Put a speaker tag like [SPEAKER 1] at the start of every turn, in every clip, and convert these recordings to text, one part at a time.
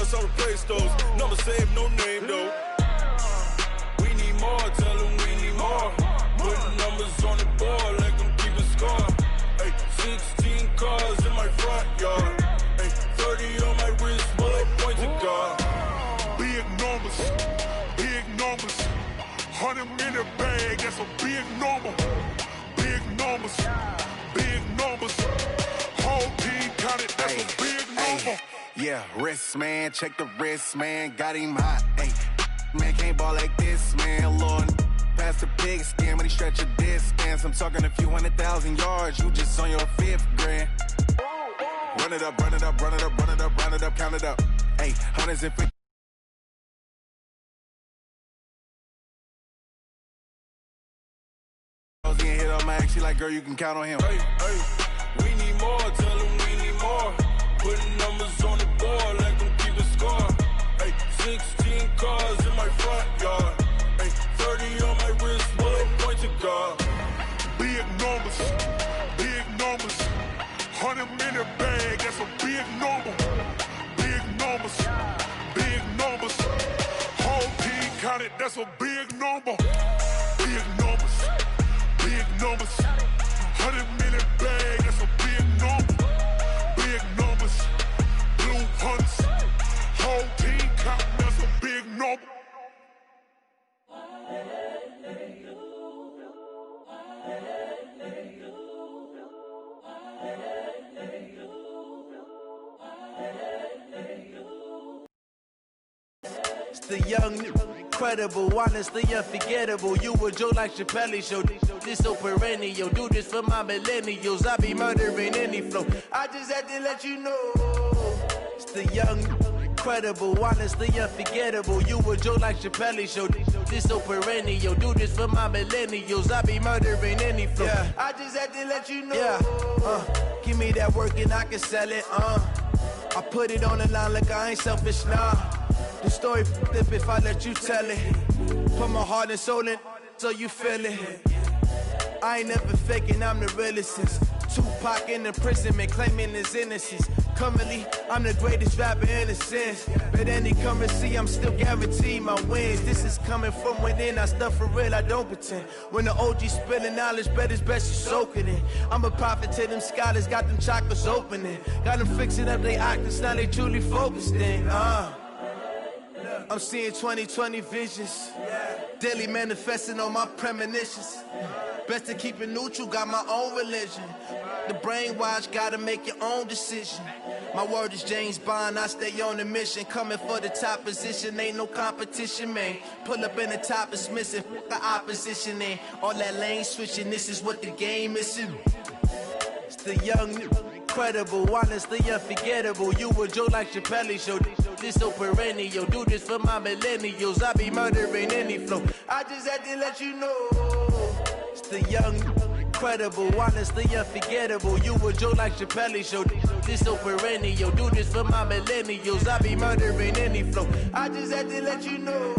[SPEAKER 1] us, I'll replace those. Number save, no name though. We need more, tell them we need more. Putting numbers on the board, let them keep a score. Ay, 16 cars in my front yard. Ay, 30 on my wrist, bullet point to God.
[SPEAKER 2] Big numbers, big numbers. 100 in the bag, that's a big number. Big numbers, big numbers. Whole team counted, that's a big number.
[SPEAKER 3] Yeah, wrist man, check the wrist man, got him hot. Ay, man can't ball like this, man. Lord, past the pig skin when he stretch a distance. I'm talking a few 100,000 yards, you just on your 5th grand. Run it up, run it up, run it up, run it up, run it up, count it up. Ay, hundreds and 50. Hit on my ex, she like, girl, you can count on him.
[SPEAKER 1] Hey, hey, we need more, tell them we need more. Putting numbers on the board, let them keep a score. Hey, 16 cars in my front yard. Hey, 30 on my wrist, bullet point to God.
[SPEAKER 2] Big numbers, big numbers. 100 in the bag, that's a big number. Big numbers, big numbers. Whole team counted, that's a big number. Big numbers, big numbers. 100 in the bag, that's a big number. Big numbers, blue hunts. Whole team counting, that's a big number.
[SPEAKER 4] It's the young, incredible, honestly unforgettable. You a joke like Chappelle show. This so perennial. Do this for my millennials. I be murdering any flow. I just had to let you know. It's the young, incredible, honestly unforgettable. You a joke like Chappelle show. This so perennial. Do this for my millennials. I be murdering any flow. Yeah. I just had to let you know. Yeah. Give me that work and I can sell it. I put it on the line like I ain't selfish, nah. The story flip if I let you tell it. Put my heart and soul in so you feel it. I ain't never faking, I'm the realest since Tupac in imprisonment, claiming his innocence. Currently, I'm the greatest rapper in a sense. But any currency, I'm still guaranteed my wins. This is coming from within, I stuff for real, I don't pretend. When the OG spilling knowledge, bet it's best you soak it in. I'm a prophet to them scholars, got them chakras opening. Got them fixing up they octaves, now they truly focused in. I'm seeing 2020 visions. Daily manifesting on my premonitions. Best to keep it neutral, got my own religion. The brainwash, gotta make your own decision. My word is James Bond, I stay on a mission. Coming for the top position, ain't no competition, man. Pull up in the top is missing, fuck the opposition, and all that lane switching, this is what the game is. It's the young, incredible, honestly unforgettable. You a joke like Chappelle show. This so perennial. Do this for my millennials. I be murdering any flow. I just had to let you know. It's the young, incredible, honestly unforgettable. You a joke like Chappelle show. This so perennial. Do this for my millennials. I be murdering any flow. I just had to let you know.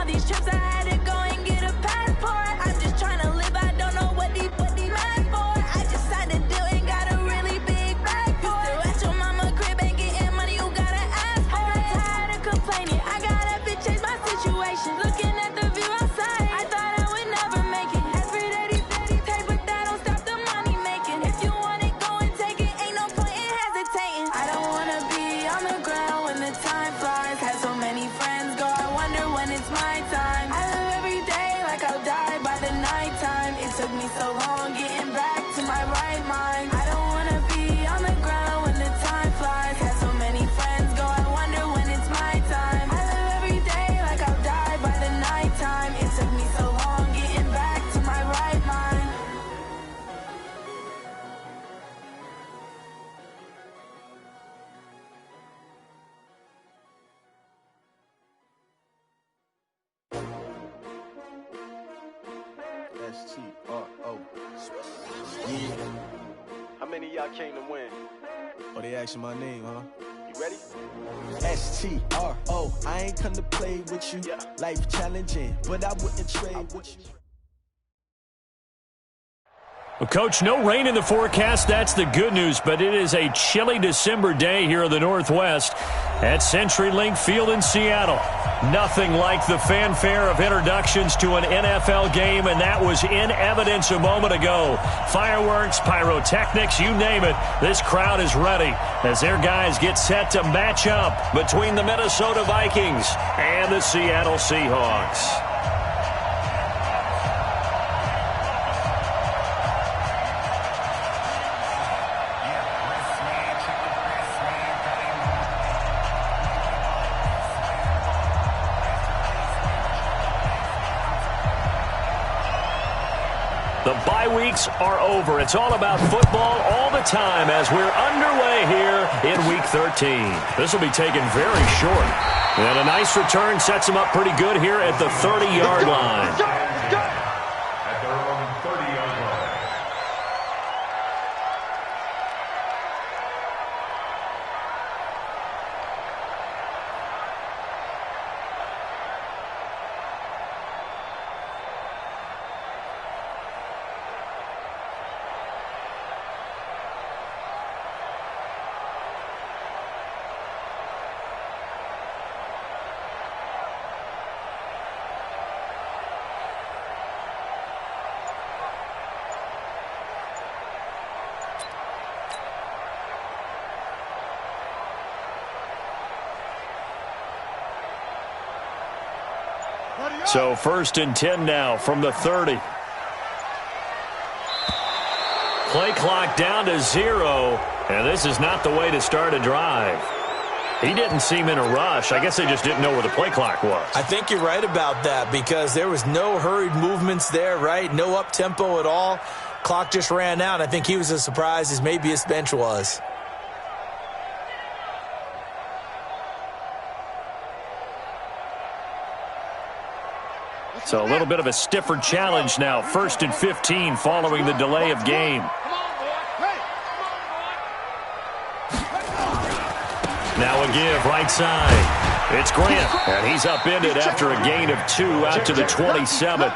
[SPEAKER 5] all these trips, I had to go and get a passport. I'm just trying to live, I don't know what these mad for. I just signed a deal and got a really big bag for it. Still at your mama crib, ain't getting money, you gotta ask for it. I'm tired of complaining, I gotta change my situation. Looking at the view outside, I thought I would never make it. Every day these take, but that don't stop the money making. If you want it, go and take it, ain't no point in hesitating. I don't wanna be on the ground when the time flies. Had so many friends go, I wonder when it's my time. I live every day like I'll die by the nighttime. It took me so long getting back to my right mind. I don't wanna be on the ground when the time flies. Had so many friends go, I wonder when it's my time. I live every day like I'll die by the nighttime. It took me so long getting back to my right mind.
[SPEAKER 4] S-T-R-O. Yeah.
[SPEAKER 6] How many of y'all came to win?
[SPEAKER 4] Oh, they asking my name, huh?
[SPEAKER 6] You ready?
[SPEAKER 4] S-T-R-O. I ain't come to play with you.
[SPEAKER 6] Yeah.
[SPEAKER 4] Life challenging, but I wouldn't trade with you.
[SPEAKER 7] Well, Coach, no rain in the forecast. That's the good news, but it is a chilly December day here in the Northwest at CenturyLink Field in Seattle. Nothing like the fanfare of introductions to an NFL game, and that was in evidence a moment ago. Fireworks, pyrotechnics, you name it. This crowd is ready as their guys get set to match up between the Minnesota Vikings and the Seattle Seahawks. The bye weeks are over. It's all about football all the time as we're underway here in Week 13. This will be taken very short. And a nice return sets them up pretty good here at the 30-yard line.
[SPEAKER 2] At their own 30-yard line.
[SPEAKER 7] So 1st and 10 now from the 30. Play clock down to 0, and this is not the way to start a drive. He didn't seem in a rush. I guess they just didn't know where the play clock was.
[SPEAKER 8] I think you're right about that because there was no hurried movements there, right? No up-tempo at all. Clock just ran out. I think he was as surprised as maybe his bench was.
[SPEAKER 7] So a little bit of a stiffer challenge now. 1st and 15 following the delay of game. Now a give right side. It's Grant, and he's upended after a gain of 2 out to the 27.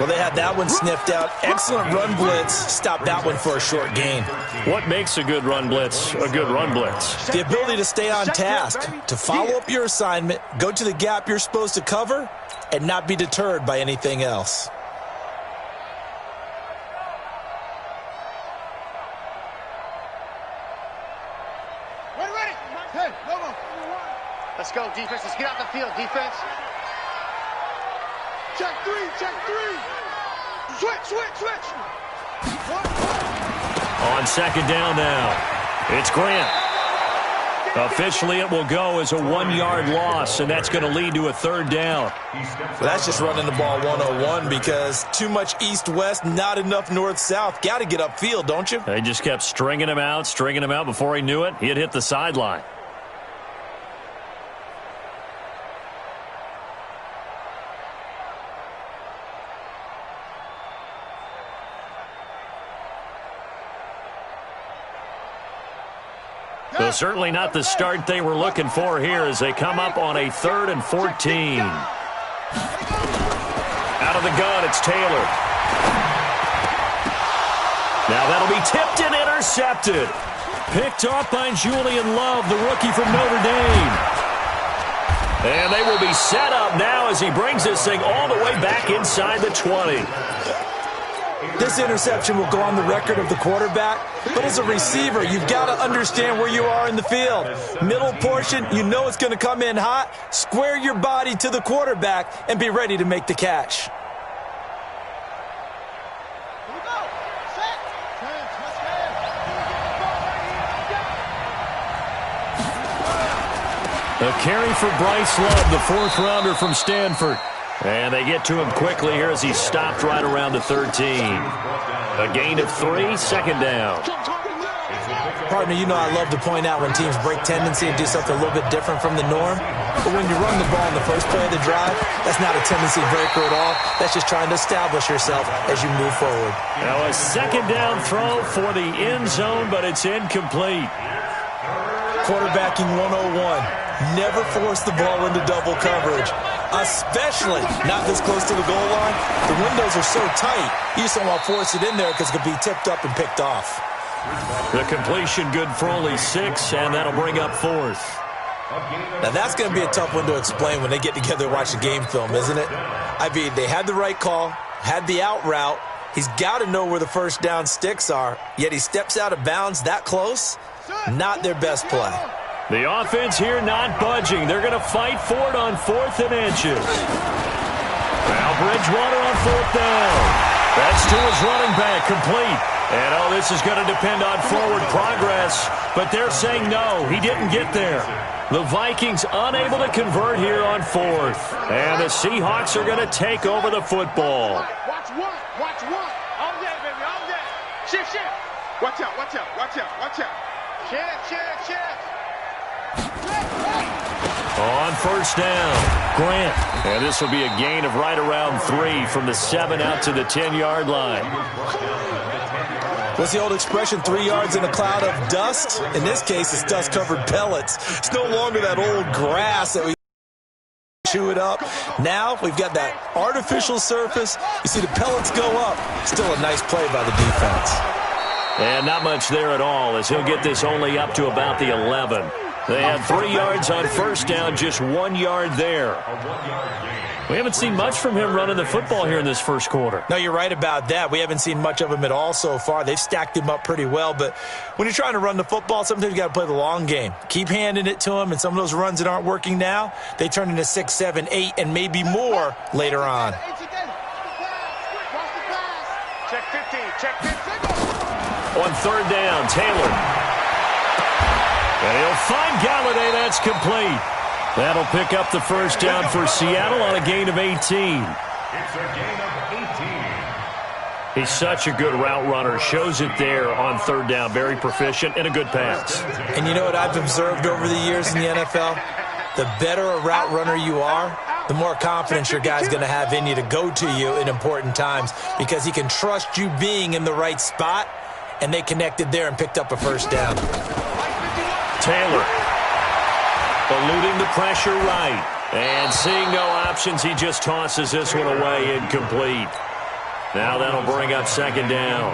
[SPEAKER 8] Well, they had that one sniffed out. Excellent run blitz. Stopped that one for a short gain.
[SPEAKER 7] What makes a good run blitz a good run blitz?
[SPEAKER 8] The ability to stay on task, to follow up your assignment, go to the gap you're supposed to cover, and not be deterred by anything else.
[SPEAKER 9] Ready. Hey, go. Let's go, defense. Let's get out the field, defense. Check three. Switch.
[SPEAKER 7] On 2nd down now, it's Grant. Officially, it will go as a 1-yard loss, and that's going to lead to a 3rd down.
[SPEAKER 8] Well, that's just running the ball 101 because too much east-west, not enough north-south. Got to get upfield, don't you?
[SPEAKER 7] They just kept stringing him out. Before he knew it, he had hit the sideline. Well, certainly not the start they were looking for here as they come up on a 3rd and 14. Out of the gun, it's Taylor. Now that'll be tipped and intercepted. Picked off by Julian Love, the rookie from Notre Dame. And they will be set up now as he brings this thing all the way back inside the 20.
[SPEAKER 8] This interception will go on the record of the quarterback, but as a receiver, you've got to understand where you are in the field. Middle portion, you know it's going to come in hot. Square your body to the quarterback and be ready to make the catch.
[SPEAKER 7] A carry for Bryce Love, the 4th-rounder from Stanford. And they get to him quickly here as he's stopped right around the 13. A gain of 3, 2nd down.
[SPEAKER 8] Partner, you know I love to point out when teams break tendency and do something a little bit different from the norm. But when you run the ball in the first play of the drive, that's not a tendency breaker at all. That's just trying to establish yourself as you move forward.
[SPEAKER 7] Now a 2nd down throw for the end zone, but it's incomplete.
[SPEAKER 8] Quarterbacking 101. Never force the ball into double coverage, especially not this close to the goal line. The windows are so tight, you just don't want to force it in there because it could be tipped up and picked off.
[SPEAKER 7] The completion good for only 6, and that'll bring up 4th.
[SPEAKER 8] Now that's going to be a tough one to explain when they get together and watch the game film, isn't it? I mean, they had the right call, had the out route. He's got to know where the first down sticks are, yet he steps out of bounds that close. Not their best play.
[SPEAKER 7] The offense here not budging. They're going to fight for it on 4th and inches. Now Bridgewater on 4th down. That's to his running back, complete. And, this is going to depend on forward progress. But they're saying no, he didn't get there. The Vikings unable to convert here on 4th. And the Seahawks are going to take over the football.
[SPEAKER 9] Watch one. All day, baby, all day. Shift. Watch out. Shift.
[SPEAKER 7] On 1st down, Grant. And this will be a gain of right around 3 from the 7 out to the 10-yard line.
[SPEAKER 8] What's the old expression, 3 yards in a cloud of dust? In this case, it's dust-covered pellets. It's no longer that old grass that we chew it up. Now we've got that artificial surface. You see the pellets go up. Still a nice play by the defense.
[SPEAKER 7] And not much there at all as he'll get this only up to about the 11. They had 3 yards on 1st down, just 1 yard there. We haven't seen much from him running the football here in this first quarter.
[SPEAKER 8] No, you're right about that. We haven't seen much of him at all so far. They've stacked him up pretty well, but when you're trying to run the football, sometimes you got to play the long game. Keep handing it to him, and some of those runs that aren't working now, they turn into 6, 7, 8, and maybe more later on.
[SPEAKER 9] Check 15.
[SPEAKER 7] On 3rd down, Taylor. And he'll find Galladay. That's complete. That'll pick up the 1st down for Seattle on a gain of 18.
[SPEAKER 2] It's a gain of 18.
[SPEAKER 7] He's such a good route runner. Shows it there on 3rd down. Very proficient and a good pass.
[SPEAKER 8] And you know what I've observed over the years in the NFL? The better a route runner you are, the more confidence your guy's going to have in you to go to you in important times because he can trust you being in the right spot, and they connected there and picked up a 1st down.
[SPEAKER 7] Taylor eluding the pressure right. And seeing no options, he just tosses this one away, incomplete. Now that'll bring up 2nd down.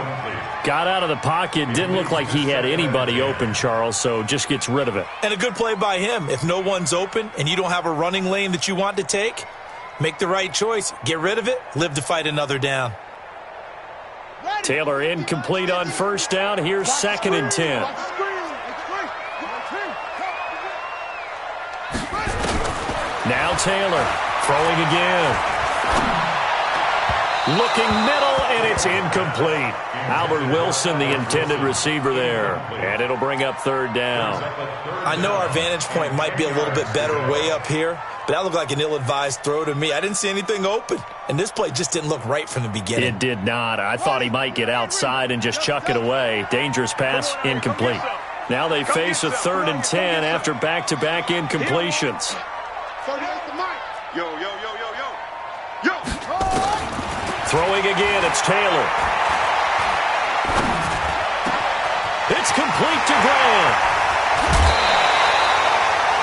[SPEAKER 7] Got out of the pocket, didn't look like he had anybody open, Charles, so just gets rid of it.
[SPEAKER 8] And a good play by him. If no one's open and you don't have a running lane that you want to take, make the right choice. Get rid of it, live to fight another down.
[SPEAKER 7] Taylor incomplete on 1st down. Here's 2nd and 10. Now Taylor throwing again. Looking middle, and it's incomplete. Albert Wilson, the intended receiver there. And it'll bring up 3rd down.
[SPEAKER 8] I know our vantage point might be a little bit better way up here, but that looked like an ill-advised throw to me. I didn't see anything open, and this play just didn't look right from the beginning.
[SPEAKER 7] It did not. I thought he might get outside and just chuck it away. Dangerous pass, incomplete. Now they face a 3rd and 10 after back-to-back incompletions.
[SPEAKER 9] Yo.
[SPEAKER 7] Throwing again, it's Taylor. It's complete to Grant.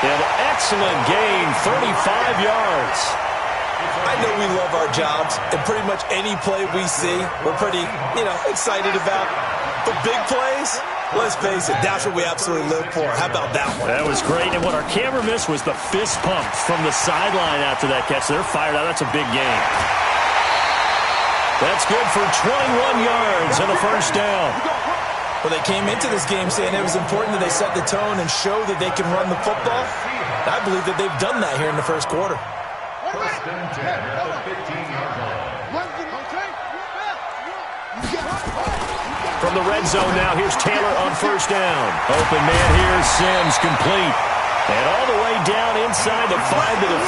[SPEAKER 7] An excellent gain, 35 yards.
[SPEAKER 8] I know we love our jobs, and pretty much any play we see, we're pretty, excited about. But big plays, let's face it, that's what we absolutely live for. How about that one?
[SPEAKER 7] That was great, and what our camera missed was the fist pump from the sideline after that catch. They're fired out. That's a big gain. That's good for 21 yards and a first down.
[SPEAKER 8] Well, they came into this game saying it was important that they set the tone and show that they can run the football. I believe that they've done that here in the first quarter.
[SPEAKER 2] First and 10 at the 15-yard line.
[SPEAKER 7] From the red zone now, here's Taylor on first down. Open man here, Sims complete. And all the way down inside the 5 to the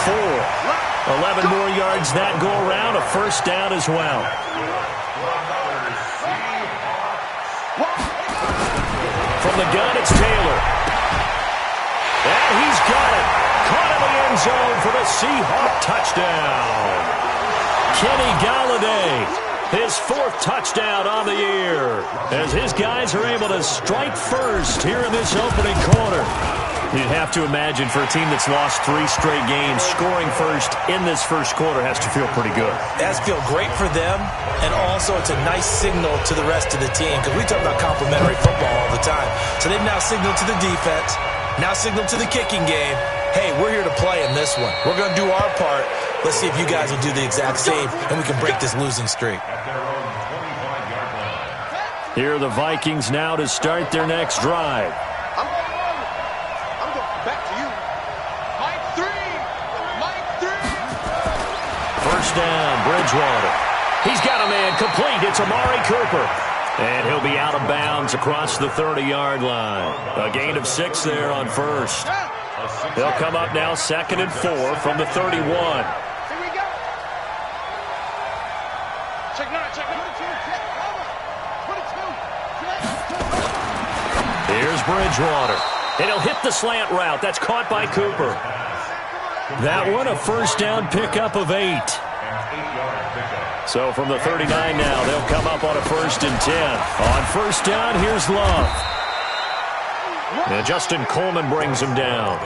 [SPEAKER 7] 4. 11 more yards that go around, a first down as well. From the gun, it's Taylor. And he's got it. Caught in the end zone for the Seahawk touchdown. Kenny Galladay, his 4th touchdown on the year, as his guys are able to strike first here in this opening quarter. You'd have to imagine for a team that's lost 3 straight games, scoring first in this first quarter has to feel pretty good.
[SPEAKER 8] It has to feel great for them, and also it's a nice signal to the rest of the team, because we talk about complementary football all the time. So they've now signaled to the defense, now signaled to the kicking game, hey, we're here to play in this one. We're going to do our part. Let's see if you guys will do the exact same, and we can break this losing streak.
[SPEAKER 7] Here are the Vikings now to start their next drive.
[SPEAKER 9] I'm going back to you. Mike 3.
[SPEAKER 7] First down, Bridgewater. He's got a man complete. It's Amari Cooper. And he'll be out of bounds across the 30-yard line. A gain of 6 there on first. They'll come up now 2nd and 4 from the 31.
[SPEAKER 9] Here we go. Check 9, check 9.
[SPEAKER 7] Here's Bridgewater. And he'll hit the slant route. That's caught by Cooper. That one, a first down pickup of 8. So from the 39 now, they'll come up on a 1st and 10. On first down, here's Love. And Justin Coleman brings him down.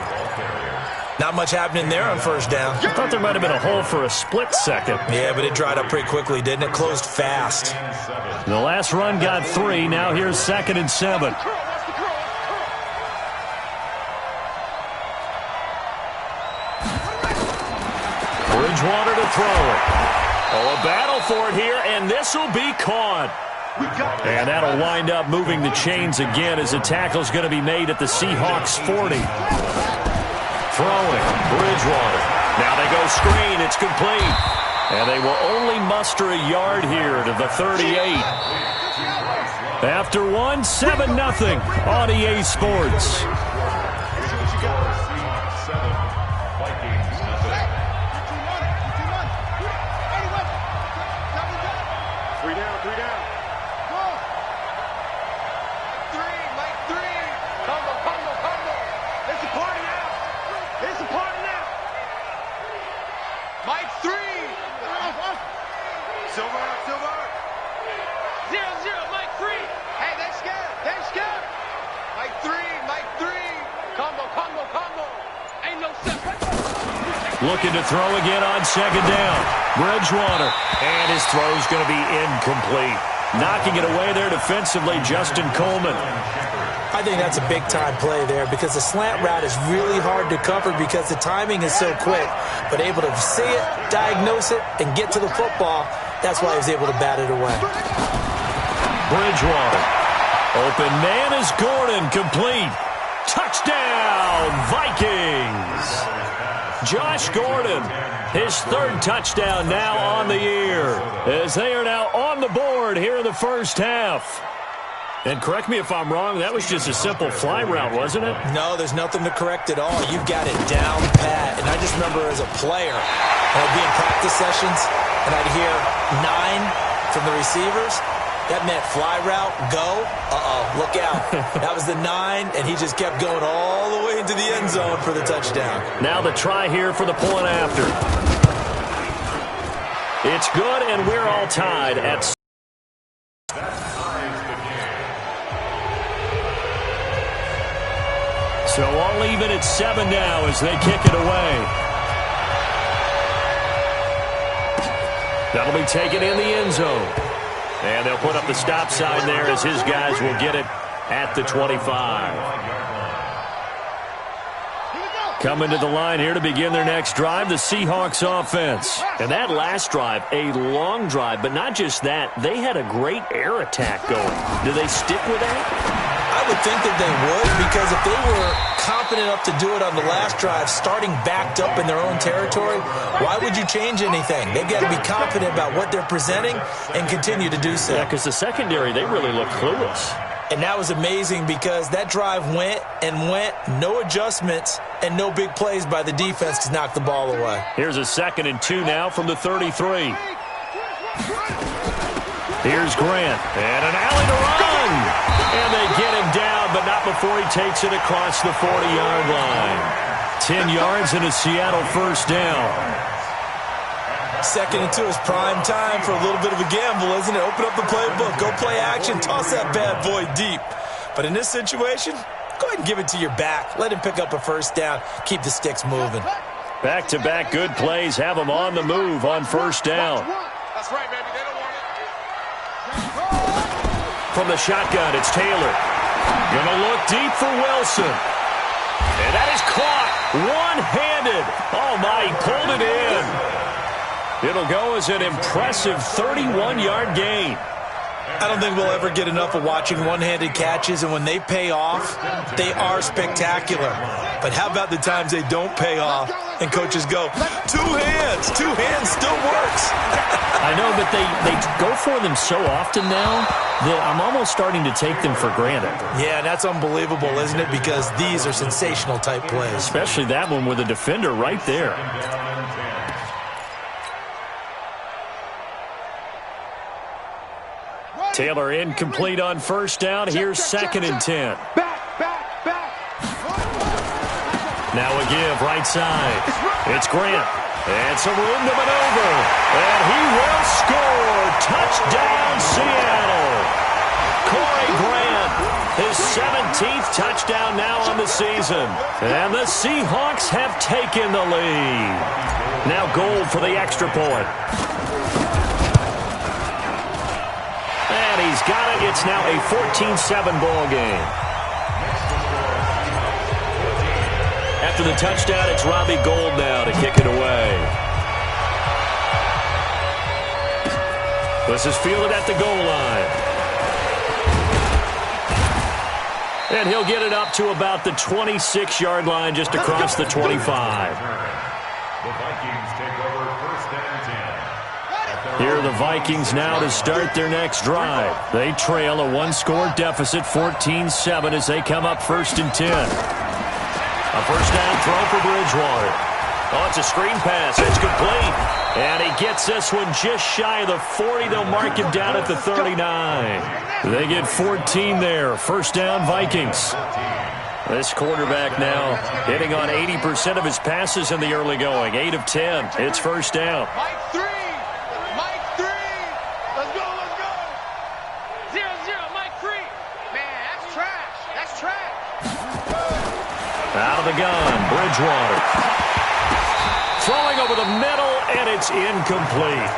[SPEAKER 8] Not much happening there on first down.
[SPEAKER 7] I thought there might have been a hole for a split second.
[SPEAKER 8] Yeah, but it dried up pretty quickly, didn't it? Closed fast.
[SPEAKER 7] The last run got 3. Now here's 2nd and 7. Bridgewater to throw it. Oh, a battle for it here, and this will be caught. And that'll wind up moving the chains again as the tackle's going to be made at the Seahawks 40. Throwing, Bridgewater. Now they go screen, it's complete. And they will only muster a yard here to the 38. After one, 7-0 on EA Sports. Looking to throw again on 2nd down. Bridgewater. And his throw's going to be incomplete. Knocking it away there defensively, Justin Coleman.
[SPEAKER 8] I think that's a big-time play there because the slant route is really hard to cover because the timing is so quick. But able to see it, diagnose it, and get to the football, that's why he was able to bat it away.
[SPEAKER 7] Bridgewater. Open man is Gordon, complete. Touchdown, Vikings! Josh Gordon, his 3rd touchdown now on the year, as they are now on the board here in the first half. And correct me if I'm wrong, that was just a simple fly route, wasn't it?
[SPEAKER 8] No, there's nothing to correct at all. You've got it down pat. And I just remember as a player, I'd be in practice sessions, and I'd hear 9 from the receivers. That meant fly route, go, look out. That was the 9, and he just kept going all the way into the end zone for the touchdown.
[SPEAKER 7] Now the try here for the point after. It's good, and we're all tied at... So all even at 7 now as they kick it away. That'll be taken in the end zone. And they'll put up the stop sign there as his guys will get it at the 25. Coming to the line here to begin their next drive, the Seahawks offense. And that last drive, a long drive, but not just that. They had a great air attack going. Do they stick with that?
[SPEAKER 8] I would think that they would, because if they were confident enough to do it on the last drive, starting backed up in their own territory, why would you change anything? They've got to be confident about what they're presenting and continue to do so.
[SPEAKER 7] Yeah, because the secondary, they really look clueless.
[SPEAKER 8] And that was amazing because that drive went and went, no adjustments, and no big plays by the defense to knock the ball away.
[SPEAKER 7] Here's a 2nd and 2 now from the 33. Here's Grant, and an alley to run. And they get him down, but not before he takes it across the 40-yard line. 10 yards and a Seattle first down.
[SPEAKER 8] 2nd and 2 is prime time for a little bit of a gamble, isn't it? Open up the playbook, go play action, toss that bad boy deep. But in this situation, go ahead and give it to your back. Let him pick up a first down. Keep the sticks moving.
[SPEAKER 7] Back-to-back good plays have him on the move on first down.
[SPEAKER 2] That's right, baby. They don't want it.
[SPEAKER 7] From the shotgun, it's Taylor. Gonna look deep for Wilson. And that is caught one-handed. Oh, my, he pulled it in. It'll go as an impressive 31-yard gain.
[SPEAKER 8] I don't think we'll ever get enough of watching one-handed catches, and when they pay off, they are spectacular. But how about the times they don't pay off, and coaches go, two hands still works.
[SPEAKER 7] I know, but they go for them so often now that I'm almost starting to take them for granted.
[SPEAKER 8] Yeah, that's unbelievable, isn't it? Because these are sensational-type plays.
[SPEAKER 7] Especially that one with a defender right there. Taylor incomplete on first down. Here's 2nd and 10. Now a give right side. It's Grant. And some room to maneuver. And he will score. Touchdown, Seattle. Corey Grant, his 17th touchdown now on the season. And the Seahawks have taken the lead. Now Gold for the extra point. And he's got it. It's now a 14-7 ball game. After the touchdown, it's Robbie Gould now to kick it away. This is fielded at the goal line. And he'll get it up to about the 26-yard line, just across the 25.
[SPEAKER 2] The Vikings take over 1st and 10.
[SPEAKER 7] Here are the Vikings now to start their next drive. They trail a one-score deficit, 14-7, as they come up 1st and 10. A first down throw for Bridgewater. Oh, it's a screen pass. It's complete. And he gets this one just shy of the 40. They'll mark him down at the 39. They get 14 there. First down, Vikings. This quarterback now hitting on 80% of his passes in the early going. 8 of 10. It's first down.
[SPEAKER 9] Mike 3. Let's go. 0-0. Mike 3. Man, that's trash. That's trash.
[SPEAKER 7] Out of the gun, Bridgewater. Throwing over the middle, and it's incomplete.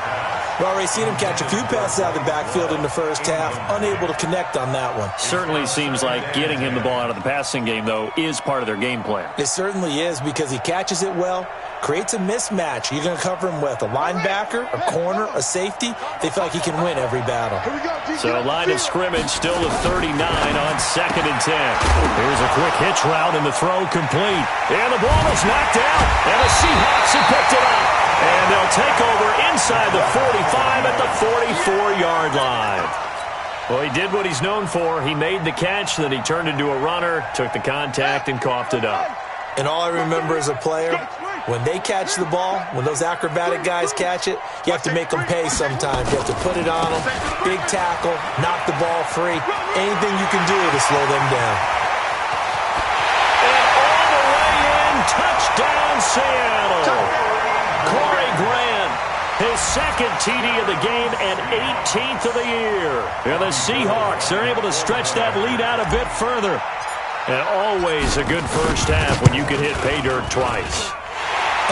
[SPEAKER 8] We've already seen him catch a few passes out of the backfield in the first half, unable to connect on that one.
[SPEAKER 7] Certainly seems like getting him the ball out of the passing game, though, is part of their game plan.
[SPEAKER 8] It certainly is, because he catches it well, creates a mismatch. You're going to cover him with a linebacker, a corner, a safety. They feel like he can win every battle.
[SPEAKER 7] So line of scrimmage still at 39 on 2nd and 10. Here's a quick hitch route, and the throw complete. And the ball is knocked out, and the Seahawks have picked it up. And they'll take over inside the 45 at the 44-yard line. Well, he did what he's known for. He made the catch, then he turned into a runner, took the contact, and coughed it up.
[SPEAKER 8] And all I remember as a player, when they catch the ball, when those acrobatic guys catch it, you have to make them pay sometimes. You have to put it on them, big tackle, knock the ball free. Anything you can do to slow them down.
[SPEAKER 7] And all the way in, touchdown Seattle. Corey Grant, his 2nd TD of the game and 18th of the year. And the Seahawks are able to stretch that lead out a bit further. And always a good first half when you can hit pay dirt twice.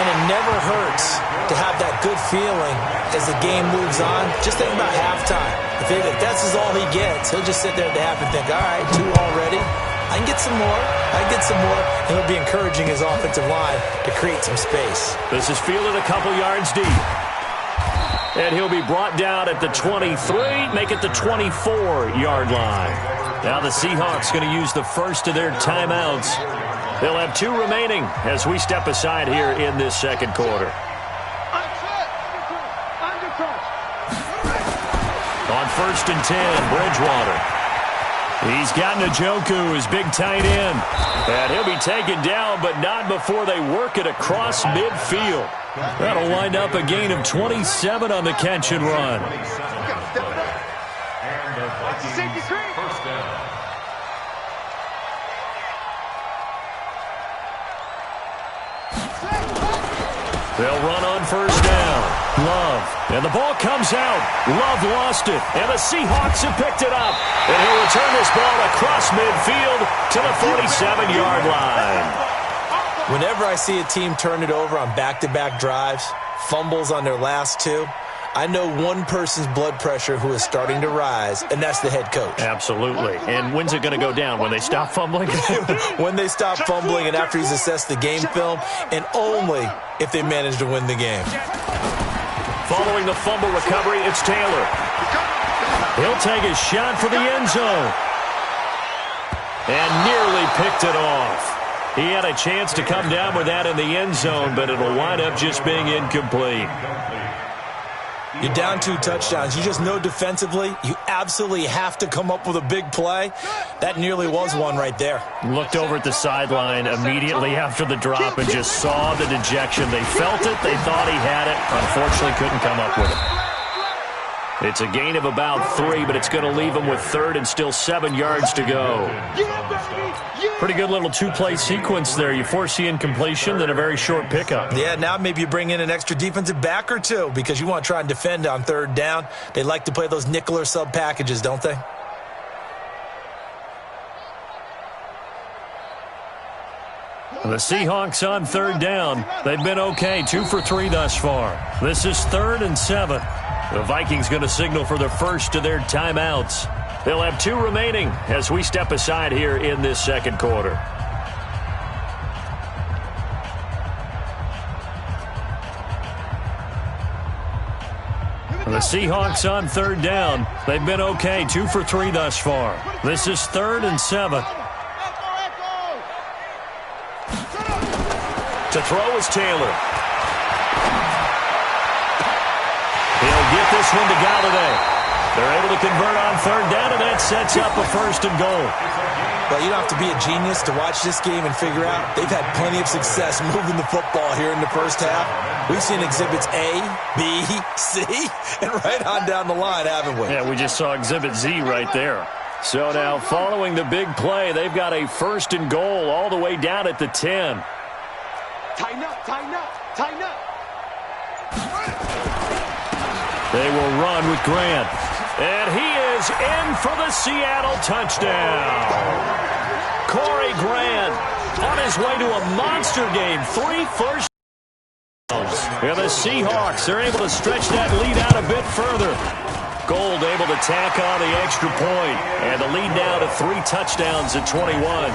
[SPEAKER 8] And it never hurts to have that good feeling as the game moves on. Just think about halftime. If that's all he gets, he'll just sit there at the half and think, all right, 2 already. I can get some more. And it'll be encouraging his offensive line to create some space.
[SPEAKER 7] This is fielded a couple yards deep. And he'll be brought down at the 23, make it the 24-yard line. Now the Seahawks going to use the first of their timeouts. They'll have 2 remaining as we step aside here in this second quarter. On 1st and 10, Bridgewater. He's got Njoku, his big tight end. And he'll be taken down, but not before they work it across midfield. That'll wind up a gain of 27 on the catch and run. They'll run on 1st down. Love. And the ball comes out. Love lost it. And the Seahawks have picked it up. And he'll return this ball across midfield to the 47-yard line.
[SPEAKER 8] Whenever I see a team turn it over on back-to-back drives, fumbles on their last 2, I know one person's blood pressure who is starting to rise, and that's the head coach.
[SPEAKER 7] Absolutely. And when's it going to go down? When they stop fumbling?
[SPEAKER 8] When they stop fumbling and after he's assessed the game film, and only if they manage to win the game.
[SPEAKER 7] Following the fumble recovery, it's Taylor. He'll take his shot for the end zone. And nearly picked it off. He had a chance to come down with that in the end zone, but it'll wind up just being incomplete.
[SPEAKER 8] You're down 2 touchdowns. You just know defensively you absolutely have to come up with a big play. That nearly was one right there.
[SPEAKER 7] Looked over at the sideline immediately after the drop and just saw the dejection. They felt it. They thought he had it. Unfortunately, couldn't come up with it. It's a gain of about 3, but it's going to leave him with 3rd and still 7 yards to go. Pretty good little 2-play sequence there. You force the incompletion, then a very short pickup.
[SPEAKER 8] Yeah, now maybe you bring in an extra defensive back or 2 because you want to try and defend on 3rd down. They like to play those nickel or sub packages, don't they?
[SPEAKER 7] The Seahawks on 3rd down. They've been okay, 2 for 3 thus far. This is 3rd and 7. The Vikings going to signal for the first of their timeouts. They'll have 2 remaining as we step aside here in this second quarter. The Seahawks on 3rd down. They've been okay, 2 for 3 thus far. This is 3rd and 7. To throw is Taylor. He'll get this one to Galladay. They're able to convert on 3rd down, and that sets up a 1st and goal.
[SPEAKER 8] Well, you don't have to be a genius to watch this game and figure out they've had plenty of success moving the football here in the first half. We've seen exhibits A, B, C, and right on down the line, haven't we?
[SPEAKER 7] Yeah, we just saw exhibit Z right there. So now, following the big play, they've got a 1st and goal all the way down at the 10.
[SPEAKER 9] Tighten up, tighten up, tighten up.
[SPEAKER 7] They will run with Grant. And he is in for the Seattle touchdown. Corey Grant on his way to a monster game. 3 first downs. And the Seahawks are able to stretch that lead out a bit further. Gold able to tack on the extra point. And the lead now to 3 touchdowns at 21.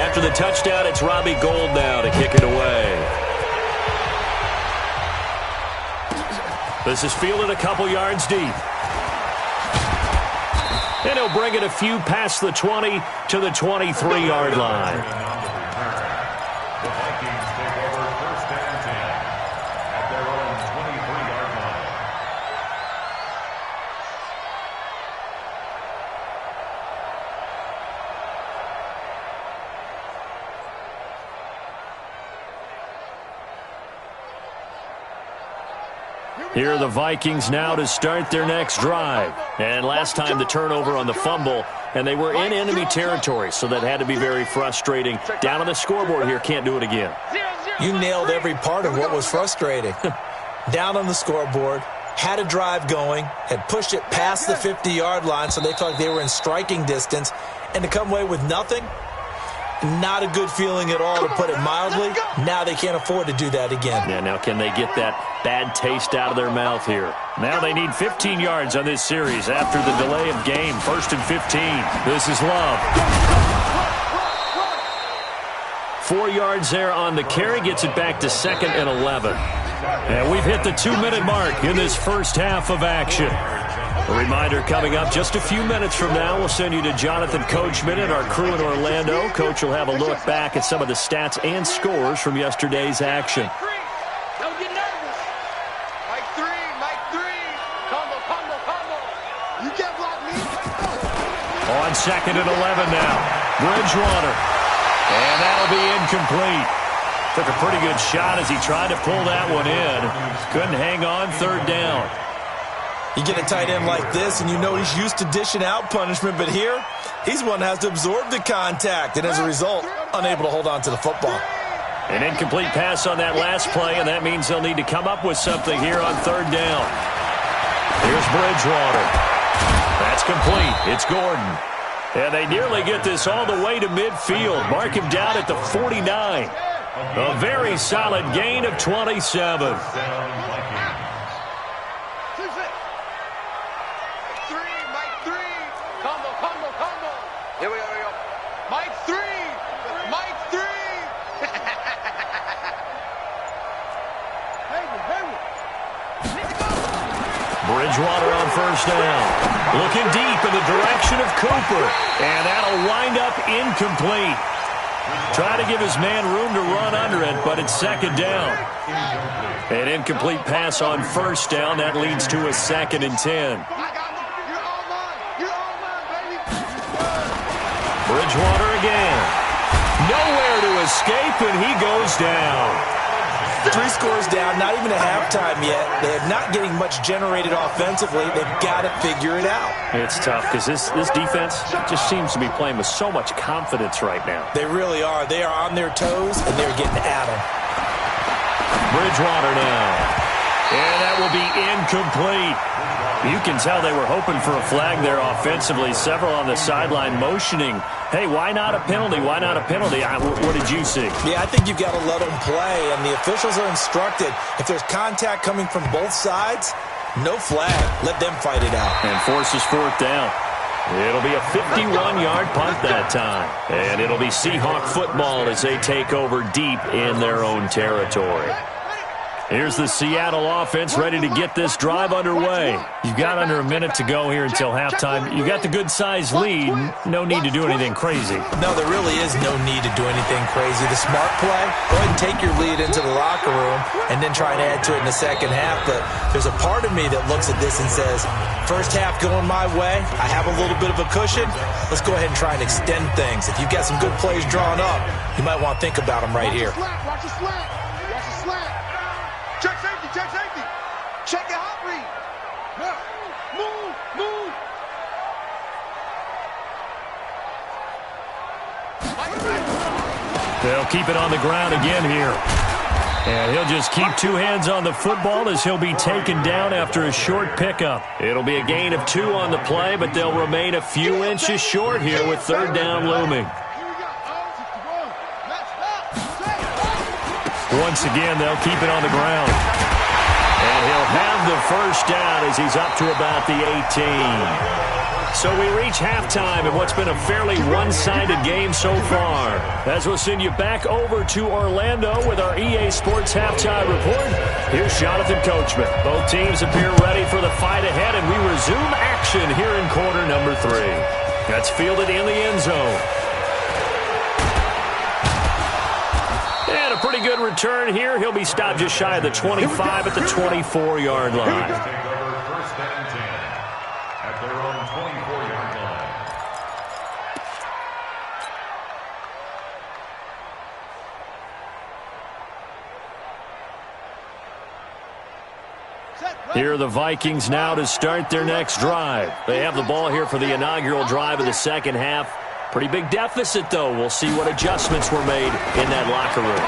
[SPEAKER 7] After the touchdown, it's Robbie Gould now to kick it away. This is fielded a couple yards deep. And he'll bring it a few past the 20 to the 23-yard line.
[SPEAKER 2] The Vikings take over 1st and 10 at their own 23-yard line.
[SPEAKER 7] Here are the Vikings now to start their next drive. And last time the turnover on the fumble, and they were in enemy territory, so that had to be very frustrating. Down on the scoreboard here, can't do it again.
[SPEAKER 8] You nailed every part of what was frustrating. down on the scoreboard, had a drive going, had pushed it past the 50-yard line so they felt like they were in striking distance, and to come away with nothing, not a good feeling at all, to put it mildly. Now they can't afford to do that again.
[SPEAKER 7] Yeah, now can they get that bad taste out of their mouth here? Now they need 15 yards on this series after the delay of game. 1st and 15. This is Love. 4 yards there on the carry. Gets it back to 2nd and 11. And we've hit the 2-minute mark in this first half of action. A reminder coming up just a few minutes from now. We'll send you to Jonathan Coachman and our crew in Orlando. Coach will have a look back at some of the stats and scores from yesterday's action.
[SPEAKER 9] Don't get nervous. Mike 3. Combo. You can't block me.
[SPEAKER 7] On 2nd and 11 now. Bridgewater. And that'll be incomplete. Took a pretty good shot as he tried to pull that one in. Couldn't hang on. 3rd down.
[SPEAKER 8] You get a tight end like this, and you know he's used to dishing out punishment, but here, he's one that has to absorb the contact, and as a result, unable to hold on to the football.
[SPEAKER 7] An incomplete pass on that last play, and that means they'll need to come up with something here on 3rd down. Here's Bridgewater. That's complete. It's Gordon. And they nearly get this all the way to midfield. Mark him down at the 49. A very solid gain of 27.
[SPEAKER 9] Here we go. Mike 3.
[SPEAKER 7] Bridgewater on 1st down. Looking deep in the direction of Cooper. And that'll wind up incomplete. Try to give his man room to run under it, but it's 2nd down. An incomplete pass on 1st down. That leads to a 2nd and 10. Bridgewater again. Nowhere to escape, and he goes down.
[SPEAKER 8] 3 scores down, not even a halftime yet. They're not getting much generated offensively. They've got to figure it out.
[SPEAKER 7] It's tough because this defense just seems to be playing with so much confidence right now.
[SPEAKER 8] They really are. They are on their toes, and they're getting at them.
[SPEAKER 7] Bridgewater now. And that will be incomplete. You can tell they were hoping for a flag there offensively. Several on the sideline motioning, hey, why not a penalty? Why not a penalty? What did you see?
[SPEAKER 8] Yeah, I think you've got to let them play, and the officials are instructed. If there's contact coming from both sides, no flag. Let them fight it out.
[SPEAKER 7] And forces 4th down. It'll be a 51-yard punt that time. And it'll be Seahawk football as they take over deep in their own territory. Here's the Seattle offense ready to get this drive underway. You've got under a minute to go here until halftime. You've got the good-sized lead. No need to do anything crazy.
[SPEAKER 8] No, there really is no need to do anything crazy. The smart play, go ahead and take your lead into the locker room and then try and add to it in the second half. But there's a part of me that looks at this and says, first half going my way, I have a little bit of a cushion. Let's go ahead and try and extend things. If you've got some good plays drawn up, you might want to think about them right here.
[SPEAKER 9] Watch the slant. Check safety. Check your hot read. Move.
[SPEAKER 7] They'll keep it on the ground again here. And he'll just keep 2 hands on the football as he'll be taken down after a short pickup. It'll be a gain of 2 on the play, but they'll remain a few inches short here with 3rd down looming. Once again, they'll keep it on the ground. And he'll have the first down as he's up to about the 18. So we reach halftime in what's been a fairly one-sided game so far. As we'll send you back over to Orlando with our EA Sports Halftime Report, here's Jonathan Coachman. Both teams appear ready for the fight ahead, and we resume action here in quarter number 3. That's fielded in the end zone. And a pretty good return here. He'll be stopped just shy of the 25 at the 24-yard line. Here are the Vikings now to start their next drive. They have the ball here for the inaugural drive of the second half. Pretty big deficit, though. We'll see what adjustments were made in that locker room.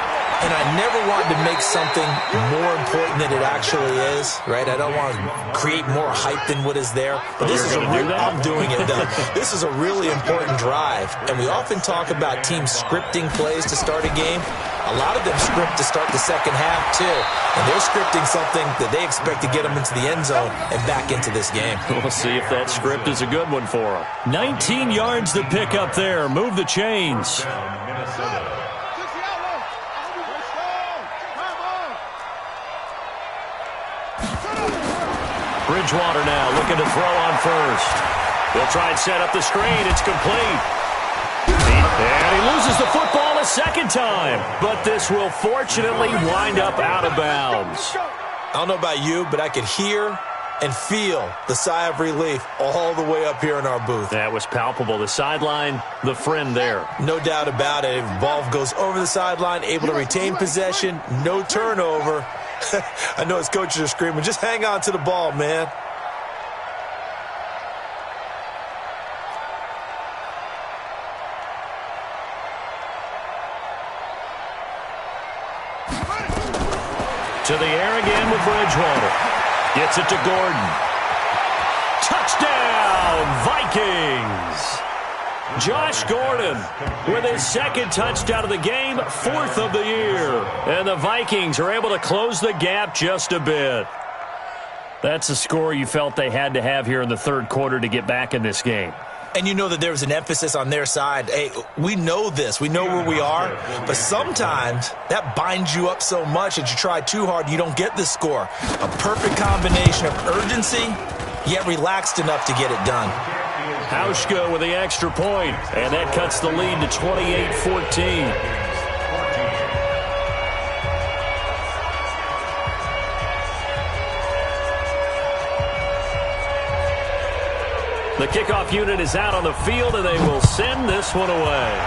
[SPEAKER 8] and I never want to make something more important than it actually is, right? I don't want to create more hype than what is there. But this is I'm doing it, though. This is a really important drive, and we often talk about teams scripting plays to start a game. A lot of them script to start the second half, too. And they're scripting something that they expect to get them into the end zone and back into this game.
[SPEAKER 7] We'll see if that script is a good one for them. 19 yards to pick up there. Move the chains. Bridgewater now looking to throw on first. He'll try and set up the screen. It's complete. And he loses the football a second time. But this will fortunately wind up out of bounds.
[SPEAKER 8] I don't know about you, but I could hear and feel the sigh of relief all the way up here in our booth.
[SPEAKER 7] That was palpable. The sideline, the friend there.
[SPEAKER 8] No doubt about it. Ball goes over the sideline, able to retain possession, no turnover. I know his coaches are screaming, just hang on to the ball, man.
[SPEAKER 7] To the air again with Bridgewater. Gets it to Gordon. Touchdown, Vikings! Josh Gordon with his second touchdown of the game, 4th of the year. And the Vikings are able to close the gap just a bit. That's a score you felt they had to have here in the third quarter to get back in this game.
[SPEAKER 8] And you know that there was an emphasis on their side. Hey, we know this. We know where we are. But sometimes that binds you up so much that you try too hard, you don't get the score. A perfect combination of urgency, yet relaxed enough to get it done.
[SPEAKER 7] Hauschka with the extra point, and that cuts the lead to 28-14. The kickoff unit is out on the field, and they will send this one away.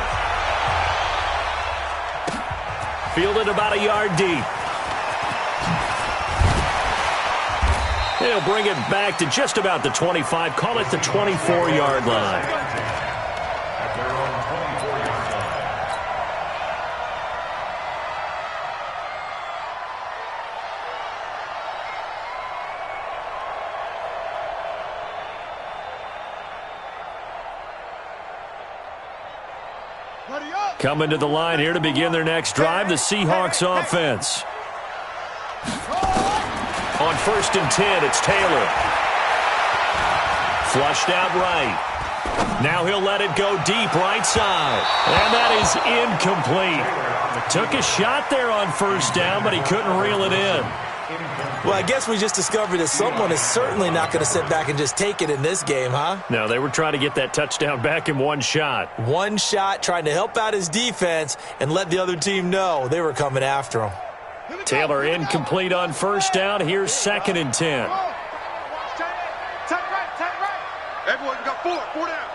[SPEAKER 7] Fielded about a yard deep. He'll bring it back to just about the 25, call it the 24-yard line. Coming to the line here to begin their next drive, the Seahawks offense. On 1st and 10, it's Taylor. Flushed out right. Now he'll let it go deep right side. And that is incomplete. Took a shot there on 1st down, but he couldn't reel it in.
[SPEAKER 8] Well, I guess we just discovered that someone is certainly not going to sit back and just take it in this game, huh?
[SPEAKER 7] No, they were trying to get that touchdown back in one shot.
[SPEAKER 8] One shot, trying to help out his defense and let the other team know they were coming after him.
[SPEAKER 7] Taylor incomplete on 1st down. Here's 2nd and 10.
[SPEAKER 2] Everyone got four down.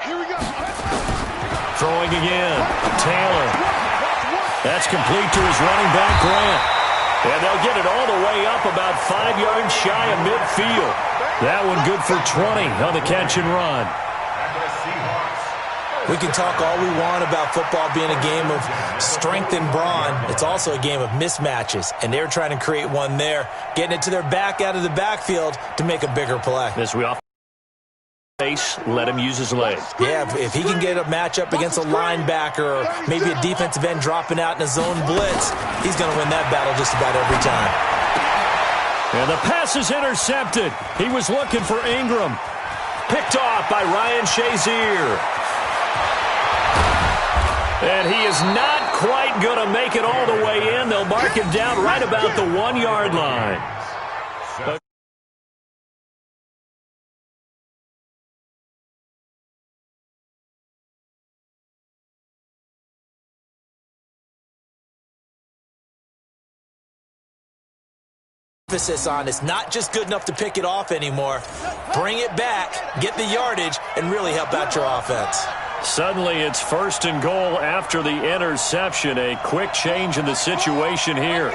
[SPEAKER 2] Here we go.
[SPEAKER 7] Throwing again. Taylor. That's complete to his running back, Grant. And they'll get it all the way up about 5 yards shy of midfield. That one good for 20 on the catch and run.
[SPEAKER 8] We can talk all we want about football being a game of strength and brawn. It's also a game of mismatches, and they're trying to create one there, getting it to their back out of the backfield to make a bigger play.
[SPEAKER 7] As we often face, let him use his legs.
[SPEAKER 8] Yeah, if he can get a matchup against a linebacker or maybe a defensive end dropping out in a zone blitz, he's going to win that battle just about every time.
[SPEAKER 7] And the pass is intercepted. He was looking for Ingram. Picked off by Ryan Shazier. And he is not quite going to make it all the way in. They'll mark him down right about the 1-yard line.
[SPEAKER 8] Emphasis on it's not just good enough to pick it off anymore. Bring it back, get the yardage, and really help out your offense.
[SPEAKER 7] Suddenly it's 1st and goal after the interception. A quick change in the situation here.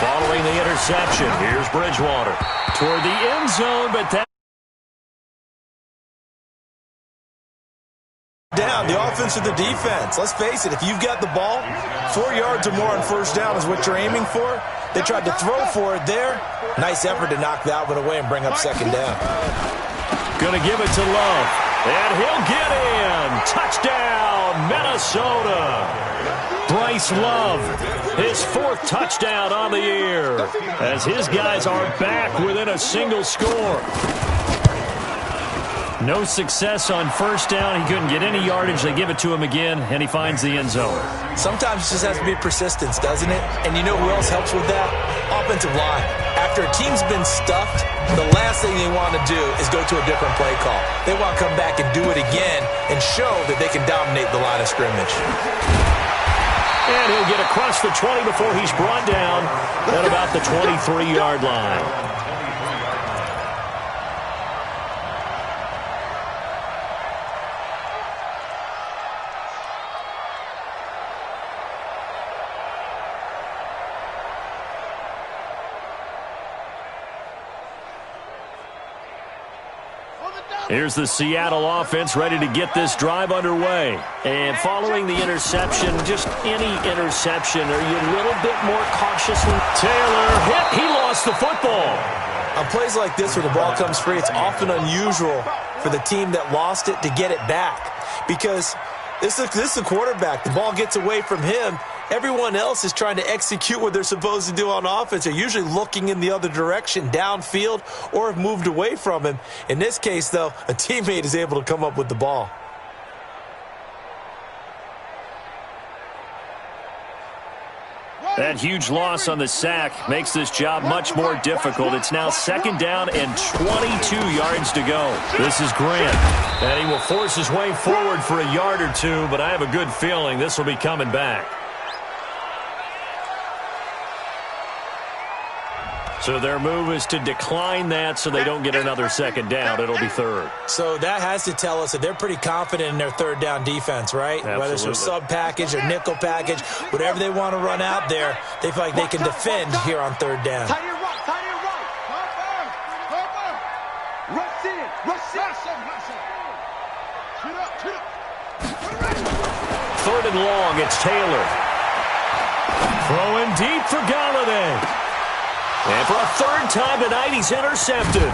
[SPEAKER 7] Following the interception, here's Bridgewater toward the end zone, but that
[SPEAKER 8] down, the offense or the defense. Let's face it, if you've got the ball, 4 yards or more on first down is what you're aiming for. They tried to throw for it there. Nice effort to knock that one away and bring up second down.
[SPEAKER 7] Going to give it to Love, and he'll get in. Touchdown, Minnesota. Bryce Love, his 4th touchdown on the year, as his guys are back within a single score. No success on first down. He couldn't get any yardage. They give it to him again, and he finds the end zone.
[SPEAKER 8] Sometimes it just has to be persistence, doesn't it? And you know who else helps with that? Offensive line. After a team's been stuffed, the last thing they want to do is go to a different play call. They want to come back and do it again and show that they can dominate the line of scrimmage.
[SPEAKER 7] And he'll get across the 20 before he's brought down at about the 23-yard line. Here's the Seattle offense ready to get this drive underway. And following the interception, just any interception, are you a little bit more cautious? Taylor hit. He lost the football.
[SPEAKER 8] On plays like this where the ball comes free, it's often unusual for the team that lost it to get it back. Because this is the quarterback. The ball gets away from him. Everyone else is trying to execute what they're supposed to do on offense. They're usually looking in the other direction, downfield, or have moved away from him. In this case, though, a teammate is able to come up with the ball.
[SPEAKER 7] That huge loss on the sack makes this job much more difficult. It's now second down and 22 yards to go. This is Grant, and he will force his way forward for a yard or two, but I have a good feeling this will be coming back. So their move is to decline that so they don't get another second down. It'll be third.
[SPEAKER 8] So that has to tell us that they're pretty confident in their third down defense, right?
[SPEAKER 7] Absolutely.
[SPEAKER 8] Whether it's a sub package or nickel package, whatever they want to run out there, they feel like they can defend here on third down.
[SPEAKER 9] Tight end right, tight end right. Rush in, rush in.
[SPEAKER 7] Third and long, it's Taylor. Throwing deep for Galladay. And for a third time tonight, he's intercepted.